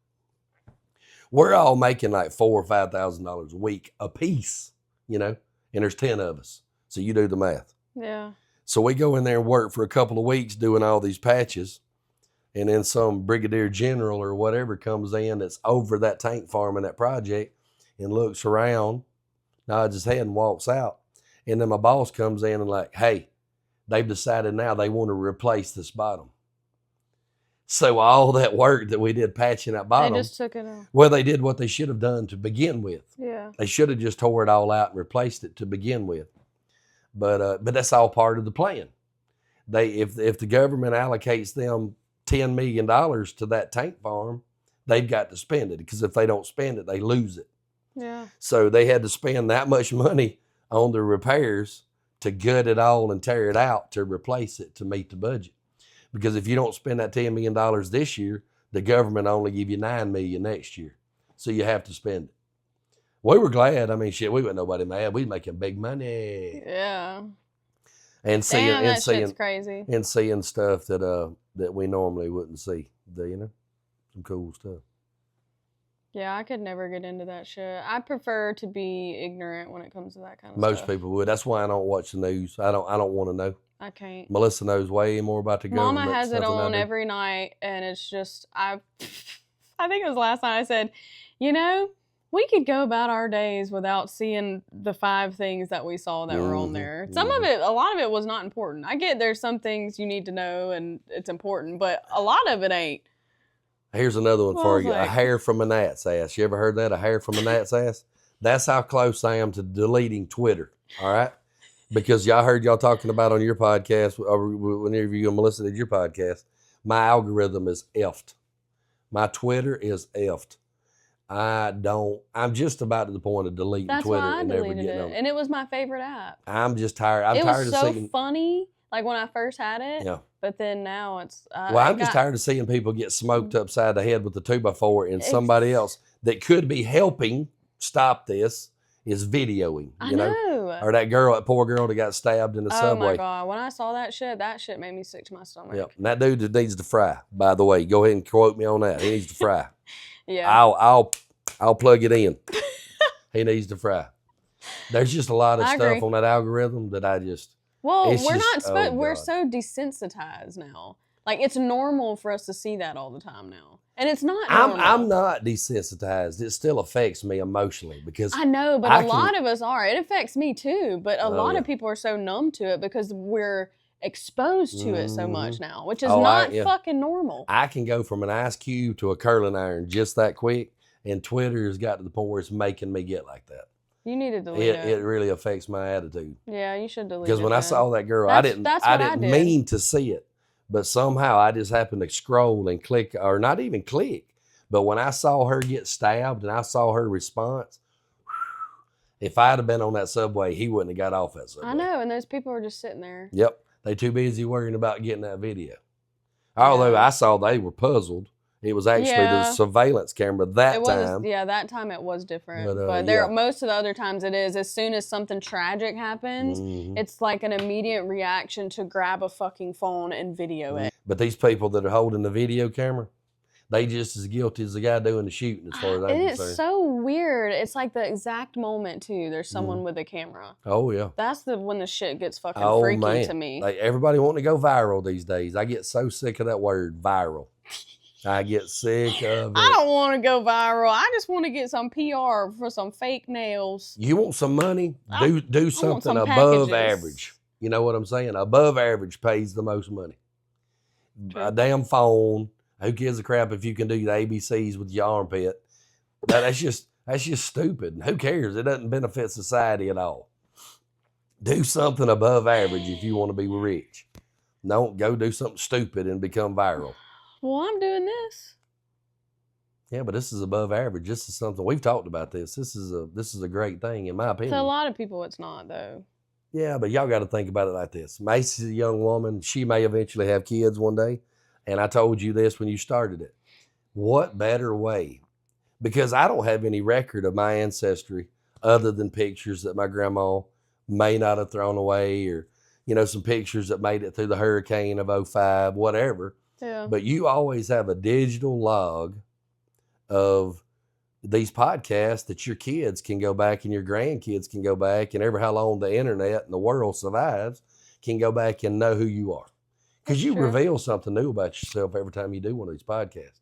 We're all making like $4,000 or $5,000 a week a piece, and there's 10 of us. So you do the math. Yeah. So we go in there and work for a couple of weeks doing all these patches. And then some brigadier general or whatever comes in that's over that tank farm and that project and looks around, nods his head and walks out. And then my boss comes in and like, hey, they've decided now they want to replace this bottom. So all that work that we did patching that bottom, They just took it off. well, they did what they should have done to begin with. Yeah. They should have just tore it all out and replaced it to begin with. But that's all part of the plan. If the government allocates them $10 million to that tank farm, they've got to spend it, because if they don't spend it, they lose it. Yeah. So they had to spend that much money on the repairs to gut it all and tear it out to replace it to meet the budget. Because if you don't spend that $10 million this year, the government only give you $9 million next year. So you have to spend it. We were glad. I mean, shit, we weren't nobody mad. We making big money. Yeah. And seeing Damn, and that seeing shit's crazy. and seeing stuff that we normally wouldn't see. Some cool stuff. Yeah, I could never get into that shit. I prefer to be ignorant when it comes to that kind of Most stuff. people would. That's why I don't watch the news. I don't want to know. I can't. Melissa knows way more about the government. Mama has it stuff than I on do. every night, and it's just I think it was last night I said, we could go about our days without seeing the 5 things that we saw that were on there. Some of it, a lot of it was not important. I get there's some things you need to know and it's important, but a lot of it ain't. Here's another one Well, for I was you. A like- hair from a gnat's ass. You ever heard that? A hair from a gnat's ass? That's how close I am to deleting Twitter. All right? Because y'all heard y'all talking about on your podcast, or whenever you and Melissa did your podcast, my algorithm is effed. My Twitter is effed. I'm just about to the point of deleting That's Twitter why I and never deleted getting it. on it. And it was my favorite app. I'm just tired. I'm it tired was of so seeing. funny, like when I first had it. Yeah. But then now it's. Well, I'm just tired of seeing people get smoked upside the head with a 2x4, and somebody else that could be helping stop this is videoing. I know. Or that poor girl that got stabbed in the subway. Oh my God. When I saw that shit made me sick to my stomach. Yep. And that dude just needs to fry, by the way. Go ahead and quote me on that. He needs to fry. Yeah. I'll plug it in. He needs to fry. There's just a lot of I stuff agree. on that algorithm that I just. Well, It's we're just- not supposed. oh, We're God. so desensitized now. Like it's normal for us to see that all the time now, and it's not. I'm normal. not desensitized. It still affects me emotionally because I know, but I a lot of us are. It affects me too, but a Oh, lot yeah. of people are so numb to it because we're exposed to it so much now, which is Oh, not yeah. fucking normal. I can go from an ice cube to a curling iron just that quick, and Twitter has got to the point where it's making me get like that. You need to delete It it. really affects my attitude. Yeah, you should delete it. Because when I then. saw that girl, That's I what I didn't did. mean to see it, but somehow I just happened to scroll and click, or not even click. But when I saw her get stabbed and I saw her response, if I'd have been on that subway, he wouldn't have got off that subway. I know, and those people were just sitting there. Yep, they too busy worrying about getting that video. Although Yeah. I saw they were puzzled. It was actually the Yeah. surveillance camera that It was, time. yeah, that time it was different. But, But there, yeah. most of the other times it is. As soon as something tragic happens, Mhm. it's like an immediate reaction to grab a fucking phone and video it. But these people that are holding the video camera, they just as guilty as the guy doing the shooting, as far as I'm And it's concerned. so weird. It's like the exact moment too. There's someone with a camera. Oh yeah. That's when the shit gets fucking Oh freaky man. to me. Like everybody wanting to go viral these days. I get so sick of that word, viral. I get sick of it. I don't want to go viral. I just want to get some PR for some fake nails. You want some money? I Do something some above packages. average. You know what I'm saying? Above average pays the most money. True. A damn phone. Who gives a crap if you can do the ABCs with your armpit? That's just stupid. And who cares? It doesn't benefit society at all. Do something above average if you want to be rich. Don't go do something stupid and become viral. Well, I'm doing this. Yeah, but this is above average. This is something we've talked about. This is a great thing in my opinion. To a lot of people, it's not though. Yeah, but y'all got to think about it like this. Macy's a young woman. She may eventually have kids one day. And I told you this when you started it. What better way? Because I don't have any record of my ancestry other than pictures that my grandma may not have thrown away, or, some pictures that made it through the hurricane of '05, whatever. Yeah. But you always have a digital log of these podcasts that your kids can go back and your grandkids can go back, and how long the internet and the world survives can go back and know who you are. Because you reveal something new about yourself every time you do one of these podcasts.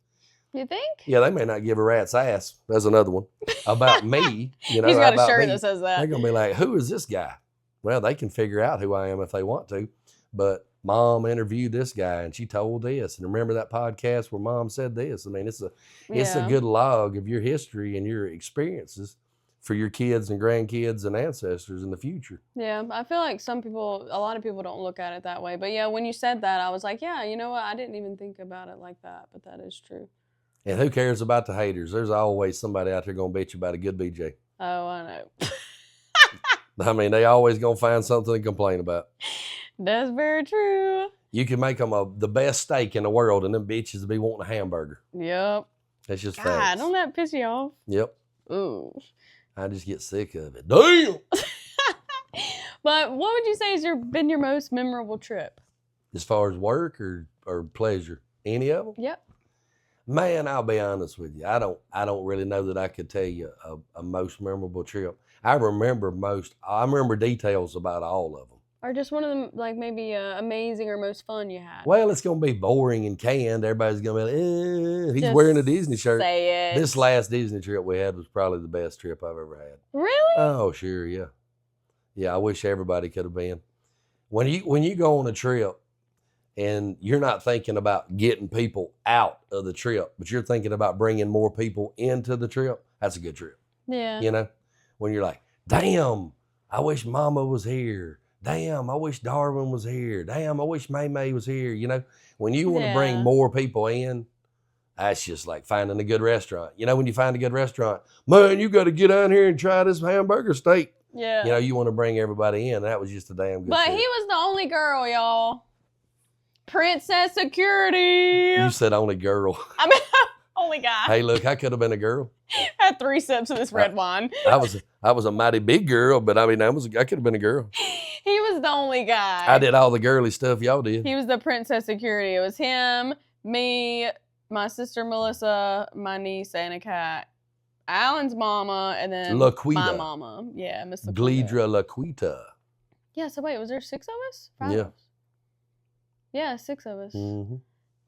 You think? Yeah, they may not give a rat's ass. That's another one. About me. He's got a shirt that says that. They're going to be like, who is this guy? Well, they can figure out who I am if they want to. But Mom interviewed this guy and she told this. And remember that podcast where Mom said this? I mean, it's a good log of your history and your experiences for your kids and grandkids and ancestors in the future. Yeah, I feel like a lot of people don't look at it that way. But yeah, when you said that, I was like, yeah, you know what? I didn't even think about it like that, but that is true. And who cares about the haters? There's always somebody out there going to bitch about a good BJ. Oh, I know. I mean, they always going to find something to complain about. That's very true. You can make them the best steak in the world and them bitches be wanting a hamburger. Yep. That's just God, facts. don't that piss you off? Yep. Ooh. I just get sick of it. Damn! But what would you say has been your most memorable trip? As far as work or pleasure? Any of them? Yep. Man, I'll be honest with you. I don't really know that I could tell you a most memorable trip. I remember details about all of them. Or just one of them, like maybe amazing or most fun you had. Well, it's going to be boring and canned. Everybody's going to be like, he's wearing a Disney shirt. Say it. This last Disney trip we had was probably the best trip I've ever had. Really? Oh, sure, yeah. Yeah, I wish everybody could have been. When you go on a trip and you're not thinking about getting people out of the trip, but you're thinking about bringing more people into the trip, that's a good trip. Yeah. You know, when you're like, damn, I wish Mama was here. Damn, I wish Darwin was here. Damn, I wish May was here. You know, when you want to bring more people in, that's just like finding a good restaurant. You know, when you find a good restaurant, man, you got to get down here and try this hamburger steak. Yeah. You know, you want to bring everybody in. That was just a damn good But trip. he was the only girl, y'all. Princess security. You said only girl. I mean, only guy. Hey, look, I could have been a girl. Had 3 sips of this red wine. I was a mighty big girl, but I mean, I could have been a girl. He was the only guy. I did all the girly stuff y'all did. He was the princess security. It was him, me, my sister Melissa, my niece, and a cat. Alan's mama, and then Laquita. my mama. Yeah, Miss Laquita. Glidra Laquita. Yeah, so wait, was there 6 of us? 5 Yeah. of us? Yeah, 6 of us. Mm-hmm.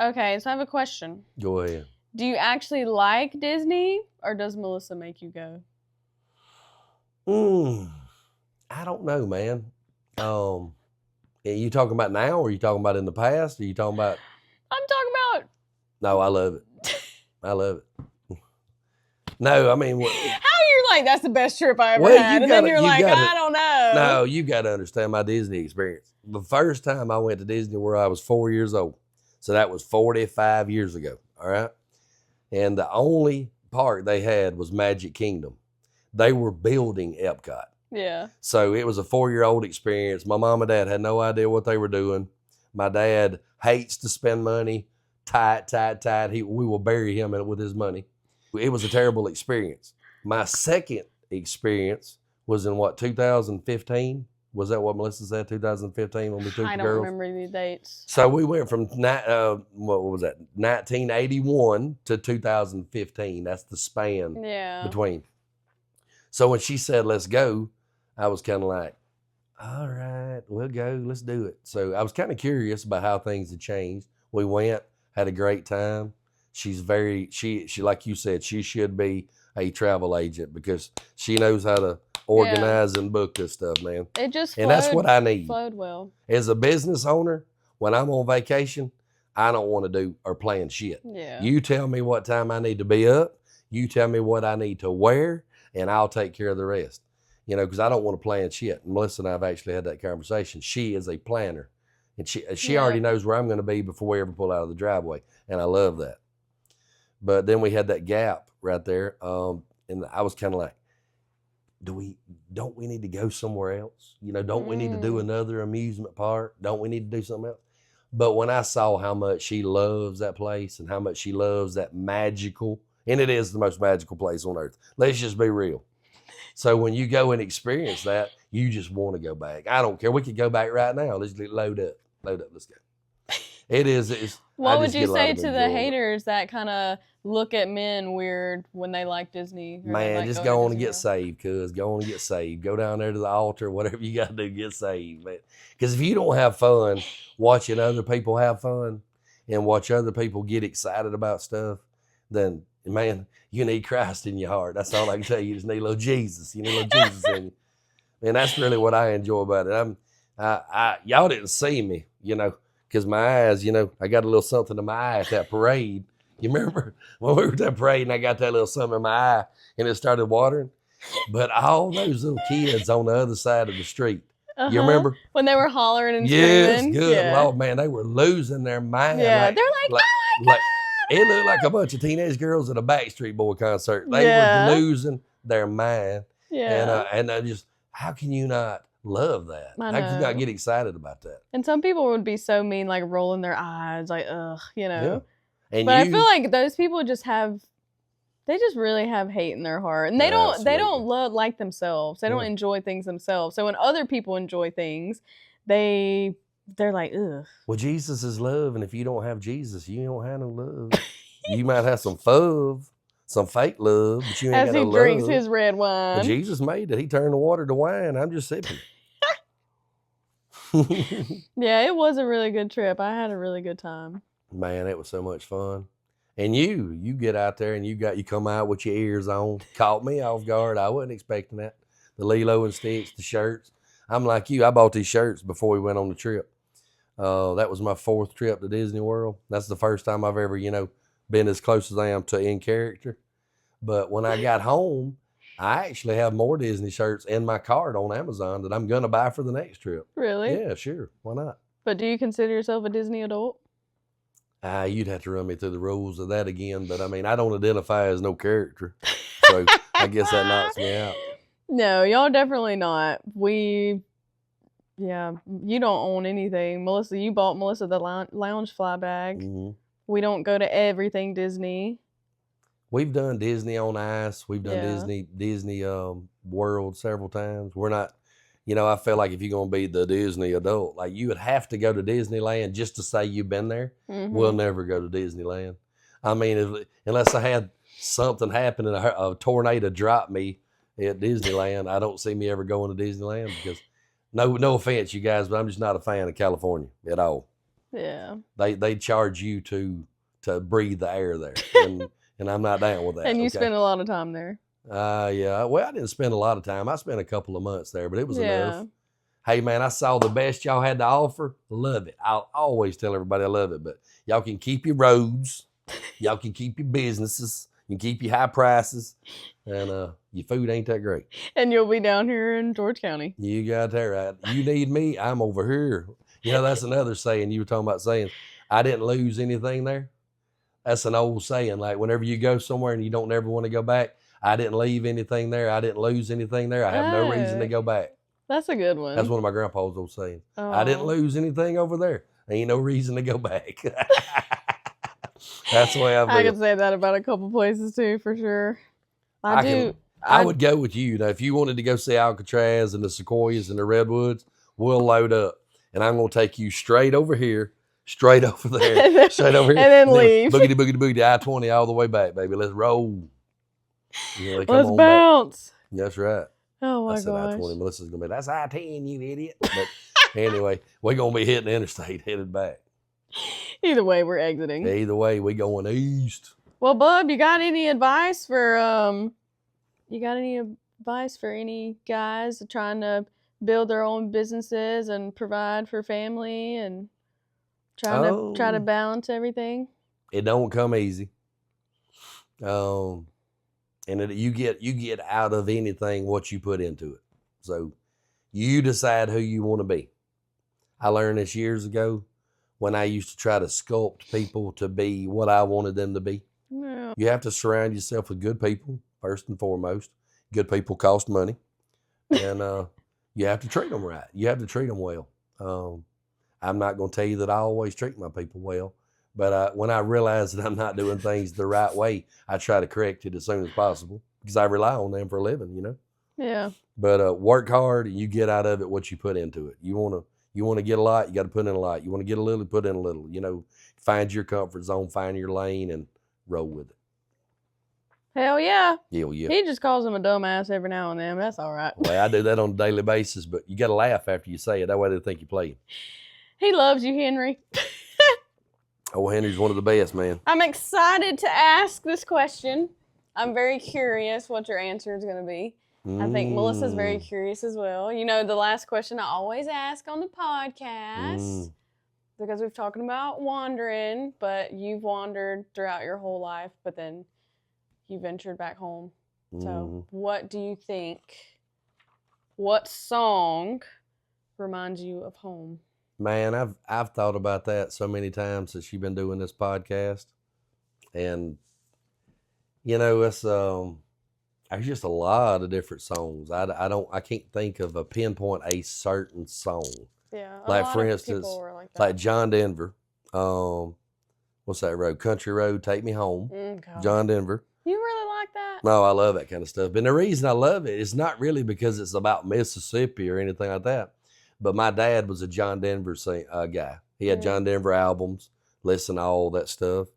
Okay, so I have a question. Go ahead. Do you actually like Disney, or does Melissa make you go? I don't know, man. Are you talking about now, or are you talking about in the past? Or are you talking about? I'm talking about. No, I love it. I love it. No, I mean. How you're like, that's the best trip I ever had, and then you're like, I don't know. No, you got to understand my Disney experience. The first time I went to Disney World, I was 4 years old. So that was 45 years ago, all right? And the only park they had was Magic Kingdom. They were building Epcot. Yeah. So it was a 4-year-old experience. My mom and dad had no idea what they were doing. My dad hates to spend money. Tight. We will bury him with his money. It was a terrible experience. My second experience was in 2015? Was that what Melissa said, 2015 when we took the girls? I don't remember the dates. So we went from, what was that, 1981 to 2015. That's the span between. So when she said, let's go, I was kind of like, all right, we'll go, let's do it. So I was kind of curious about how things had changed. We went, had a great time. She's she like you said, she should be a travel agent because she knows how to organize and book this stuff, man. It just and that's what I need. Flowed well. As a business owner, when I'm on vacation, I don't want to do or plan shit. Yeah. You tell me what time I need to be up. You tell me what I need to wear, and I'll take care of the rest. You know, because I don't want to plan shit. And Melissa and I have actually had that conversation. She is a planner, and she already knows where I'm going to be before we ever pull out of the driveway, and I love that. But then we had that gap right there, and I was kind of like, don't we need to go somewhere else? You know, don't we need to do another amusement park? Don't we need to do something else? But when I saw how much she loves that place and how much she loves that magical, and it is the most magical place on earth. Let's just be real. So when you go and experience that, you just want to go back. I don't care. We could go back right now. Let's load up. Let's go. What would you say to the haters that kind of look at men weird when they like Disney? Man, just go on and get saved, cuz. Go on and get saved. Go down there to the altar, whatever you got to do, get saved. Because if you don't have fun watching other people have fun and watch other people get excited about stuff, then, man, you need Christ in your heart. That's all I can tell you. You just need a little Jesus. You need a little Jesus in you. And that's really what I enjoy about it. Y'all didn't see me, because my eyes, I got a little something in my eye at that parade. You remember when we were at that parade and I got that little something in my eye and it started watering? But all those little kids on the other side of the street, you remember? When they were hollering and screaming? Yes, good Lord, man, they were losing their mind. Yeah, they're like, oh my God. It looked like a bunch of teenage girls at a Backstreet Boy concert. They were losing their mind. Yeah. And I just, how can you not love that? How can you not get excited about that? And some people would be so mean, like rolling their eyes, like, ugh, Yeah. But I feel like those people just really have hate in their heart. And they don't like themselves. They don't enjoy things themselves. So when other people enjoy things, they're like, ugh. Well, Jesus is love, and if you don't have Jesus, you don't have no love. You might have some fave, some fake love, but you ain't got no love. As he drinks his red wine. But Jesus made it. He turned the water to wine. I'm just sipping. Yeah, it was a really good trip. I had a really good time. Man, it was so much fun. And you get out there and you come out with your ears on. Caught me off guard. I wasn't expecting that. The Lilo and Stitch, the shirts. I'm like you. I bought these shirts before we went on the trip. That was my 4th trip to Disney World. That's the first time I've ever, been as close as I am to in character. But when I got home, I actually have more Disney shirts in my cart on Amazon that I'm going to buy for the next trip. Really? Yeah, sure. Why not? But do you consider yourself a Disney adult? You'd have to run me through the rules of that again. But, I don't identify as no character. So I guess that knocks me out. No, y'all definitely not. You don't own anything. Melissa, you bought Melissa the lounge fly bag. Mm-hmm. We don't go to everything Disney. We've done Disney on Ice. We've done Disney World several times. We're not, I feel like if you're going to be the Disney adult, like you would have to go to Disneyland just to say you've been there. Mm-hmm. We'll never go to Disneyland. Unless I had something happen and a tornado dropped me at Disneyland, I don't see me ever going to Disneyland because no offense, you guys, but I'm just not a fan of California at all. Yeah. They charge you to breathe the air there. And I'm not down with that. And you spend a lot of time there. Yeah. Well, I didn't spend a lot of time. I spent a couple of months there, but it was enough. Hey, man, I saw the best y'all had to offer. Love it. I'll always tell everybody I love it, but y'all can keep your roads. Y'all can keep your businesses. You can keep your high prices. And your food ain't that great. And you'll be down here in George County. You got that right. You need me, I'm over here. That's another saying you were talking about saying, I didn't lose anything there. That's an old saying. Like whenever you go somewhere and you don't ever want to go back, I didn't leave anything there. I didn't lose anything there. I have no reason to go back. That's a good one. That's one of my grandpa's old sayings. I didn't lose anything over there. Ain't no reason to go back. That's the way I feel. I could say that about a couple places too, for sure. I would go with you. Now, if you wanted to go see Alcatraz and the Sequoias and the Redwoods, we'll load up. And I'm going to take you straight over here, straight over there, straight over here. And then leave. Boogity, boogity, boogity, I-20 all the way back, baby. Let's roll. Let's bounce. Back. That's right. Oh, my gosh. I-20. Melissa's going to be, that's I-10, you idiot. But anyway, we're going to be hitting the interstate, headed back. Either way, we're exiting. Either way, we going east. Well, Bub, you got any advice for any guys trying to build their own businesses and provide for family and try to balance everything? It don't come easy. And you get out of anything what you put into it. So you decide who you want to be. I learned this years ago when I used to try to sculpt people to be what I wanted them to be. Yeah. You have to surround yourself with good people, first and foremost. Good people cost money. And you have to treat them right. You have to treat them well. I'm not going to tell you that I always treat my people well. But when I realize that I'm not doing things the right way, I try to correct it as soon as possible because I rely on them for a living, Yeah. But work hard and you get out of it what you put into it. You want to get a lot, you got to put in a lot. You want to get a little, put in a little. You know, find your comfort zone, find your lane, and roll with it. Hell yeah. Hell yeah. He just calls him a dumbass every now and then. That's all right. Well, I do that on a daily basis, but you got to laugh after you say it. That way they think you're playing. He loves you, Henry. Oh, Henry's one of the best, man. I'm excited to ask this question. I'm very curious what your answer is going to be. I think Melissa's very curious as well. You know, the last question I always ask on the podcast, because we've talking about wandering, but you've wandered throughout your whole life, but then you ventured back home. So what do you think, what song reminds you of home? Man, I've thought about that so many times since you've been doing this podcast. And, you know, it's there's just a lot of different songs. I can't think of a pinpoint a certain song. Yeah. Like for instance, like John Denver. What's that road? Country Road, Take Me Home. John Denver. You really like that? No, I love that kind of stuff. But the reason I love it is not really because it's about Mississippi or anything like that. But my dad was a John Denver guy. He had John Denver albums, listen to all that stuff.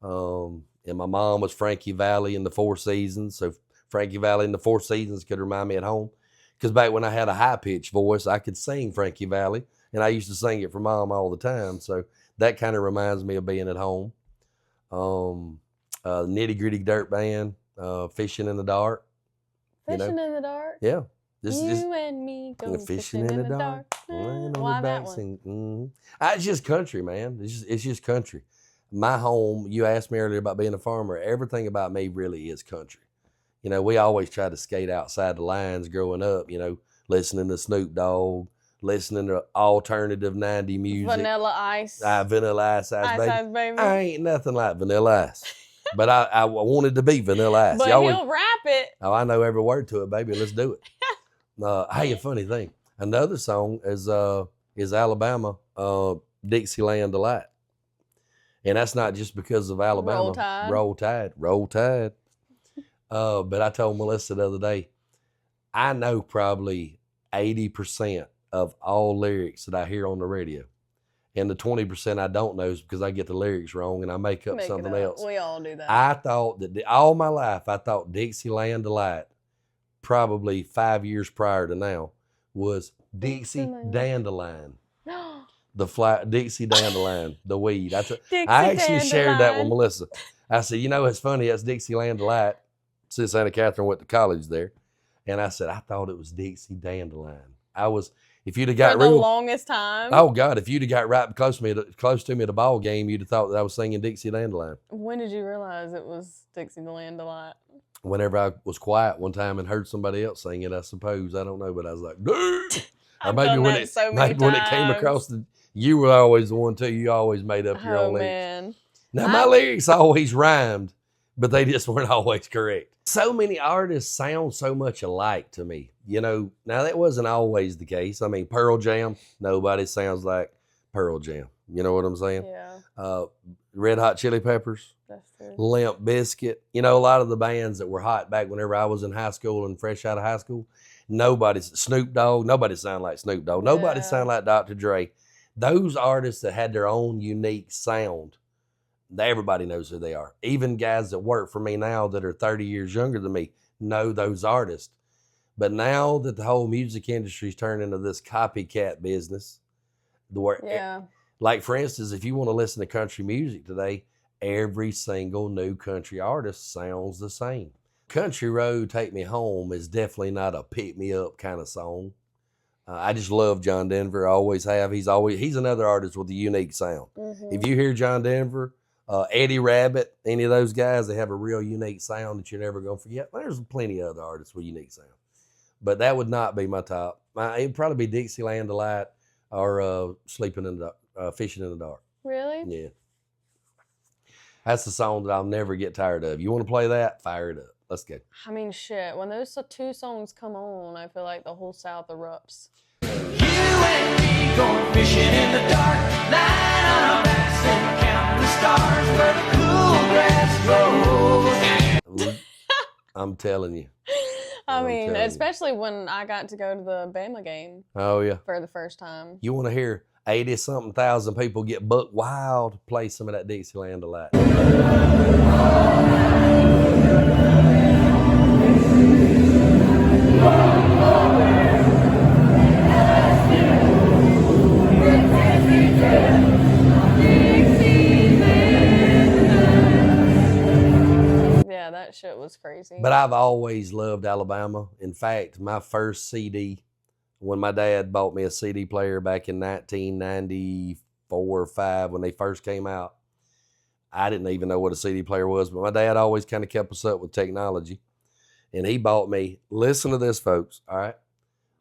And my mom was Frankie Valli in the Four Seasons. So Frankie Valli in the Four Seasons could remind me at home. Because back when I had a high-pitched voice, I could sing Frankie Valli. And I used to sing it for Mom all the time. So that kind of reminds me of being at home. Nitty Gritty Dirt Band, Fishing in the Dark. Fishing in the Dark? Yeah. You and me go fishing in the dark. Why that one? It's just country, man. It's just country. My home, you asked me earlier about being a farmer. Everything about me really is country. You know, we always tried to skate outside the lines growing up, you know, listening to Snoop Dogg, listening to alternative 90 music. Vanilla Ice. Vanilla Ice, baby. I ain't nothing like Vanilla Ice. But I wanted to be Vanilla Ice. But he'll rap it. Oh, I know every word to it, baby. Let's do it. Hey, a funny thing. Another song is Alabama, Dixieland Delight. And that's not just because of Alabama. Roll Tide. But I told Melissa the other day, I know probably 80% of all lyrics that I hear on the radio. And the 20% I don't know is because I get the lyrics wrong and I make up something else. We all do that. I thought that all my life, I thought Dixieland Delight, probably 5 years prior to now, was Dixie Dandelion. The Dixie Dandelion, the weed. I actually shared that with Melissa. I said, you know, it's funny, that's Dixieland Delight. Since Santa Catherine went to college there. And I said, I thought it was Dixie Dandelion. If you'd have got for the longest time. Oh God, if you'd have got right close to me at a ball game, you'd have thought that I was singing Dixie Dandelion. When did you realize it was Dixieland Delight? Whenever I was quiet one time and heard somebody else sing it, I suppose. I don't know, but I was like, dude. Or maybe when it came across you were always the one too. You always made up your own lyrics. Man. Now my lyrics always rhymed, but they just weren't always correct. So many artists sound so much alike to me. You know, now that wasn't always the case. I mean, Pearl Jam, nobody sounds like Pearl Jam. You know what I'm saying? Yeah. Red Hot Chili Peppers. That's true. Limp Bizkit. You know, a lot of the bands that were hot back whenever I was in high school and fresh out of high school, Snoop Dogg, nobody sounded like Snoop Dogg. Nobody sounded like Dr. Dre. Those artists that had their own unique sound, everybody knows who they are. Even guys that work for me now that are 30 years younger than me know those artists. But now that the whole music industry's turned into this copycat business, like for instance, if you want to listen to country music today, every single new country artist sounds the same. Country Road, Take Me Home is definitely not a pick me up kind of song. I just love John Denver. I always have. He's another artist with a unique sound. Mm-hmm. If you hear John Denver, Eddie Rabbit, any of those guys, they have a real unique sound that you're never going to forget. There's plenty of other artists with unique sound. But that would not be my top. It'd probably be Dixieland Delight or Fishing in the Dark. Really? Yeah. That's the song that I'll never get tired of. You want to play that? Fire it up. Let's go. I mean, shit. When those two songs come on, I feel like the whole South erupts. You and me going fishing in the dark, lying on our backs and counting the stars where the cool grass grows. I'm telling you. I I'm mean, telling you. especially when I got to go to the Bama game Oh yeah. for the first time. You want to hear 80-something thousand people get buck wild? Play some of that Dixieland Delight. Yeah, that shit was crazy. But I've always loved Alabama. In fact, my first CD, when my dad bought me a CD player back in 1994 or 5 when they first came out, I didn't even know what a CD player was, but my dad always kind of kept us up with technology. And he bought me, listen to this, folks, all right?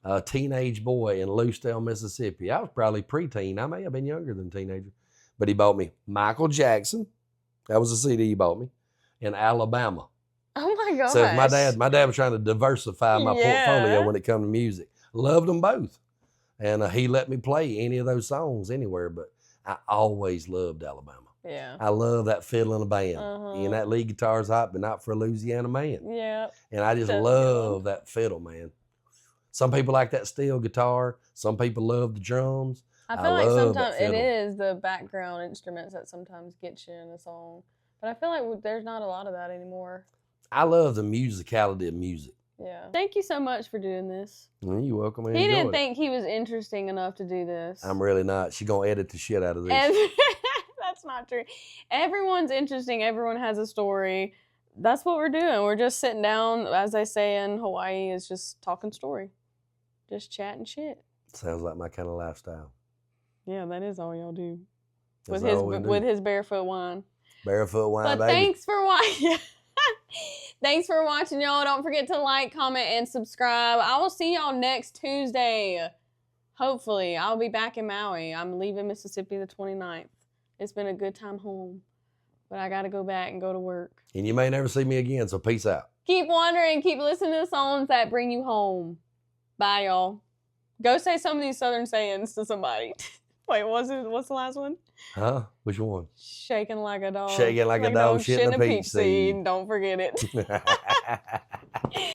A teenage boy in Lucedale, Mississippi. I was probably preteen. I may have been younger than a teenager. But he bought me Michael Jackson. That was a CD he bought me. In Alabama. Oh my gosh. So my dad was trying to diversify my portfolio when it come to music. Loved them both. And he let me play any of those songs anywhere, but I always loved Alabama. Yeah. I love that fiddle in a band. And that lead guitar's hot, but not for a Louisiana man. Yeah. And I just That's love that fiddle, man. Some people like that steel guitar. Some people love the drums. I feel like love sometimes that it fiddle. is the background instruments that sometimes get you in a song. But I feel like there's not a lot of that anymore. I love the musicality of music. Yeah. Thank you so much for doing this. Well, you're welcome. I He didn't enjoyed it. think he was interesting enough to do this. I'm really not. She's going to edit the shit out of this. That's not true. Everyone's interesting. Everyone has a story. That's what we're doing. We're just sitting down, as they say in Hawaii, is just talking story. Just chatting shit. Sounds like my kind of lifestyle. Yeah, that is all y'all do. That's With all we do. with his barefoot wine. Barefoot wine, But baby. thanks for watching. Thanks for watching, y'all. Don't forget to like, comment, and subscribe. I will see y'all next Tuesday. Hopefully. I'll be back in Maui. I'm leaving Mississippi the 29th. It's been a good time home. But I got to go back and go to work. And you may never see me again, so peace out. Keep wandering. Keep listening to the songs that bring you home. Bye, y'all. Go say some of these Southern sayings to somebody. Wait, what's the last one? Huh? Which one? Shaking like a dog. Shaking like a dog, shitting a peach seed. Don't forget it.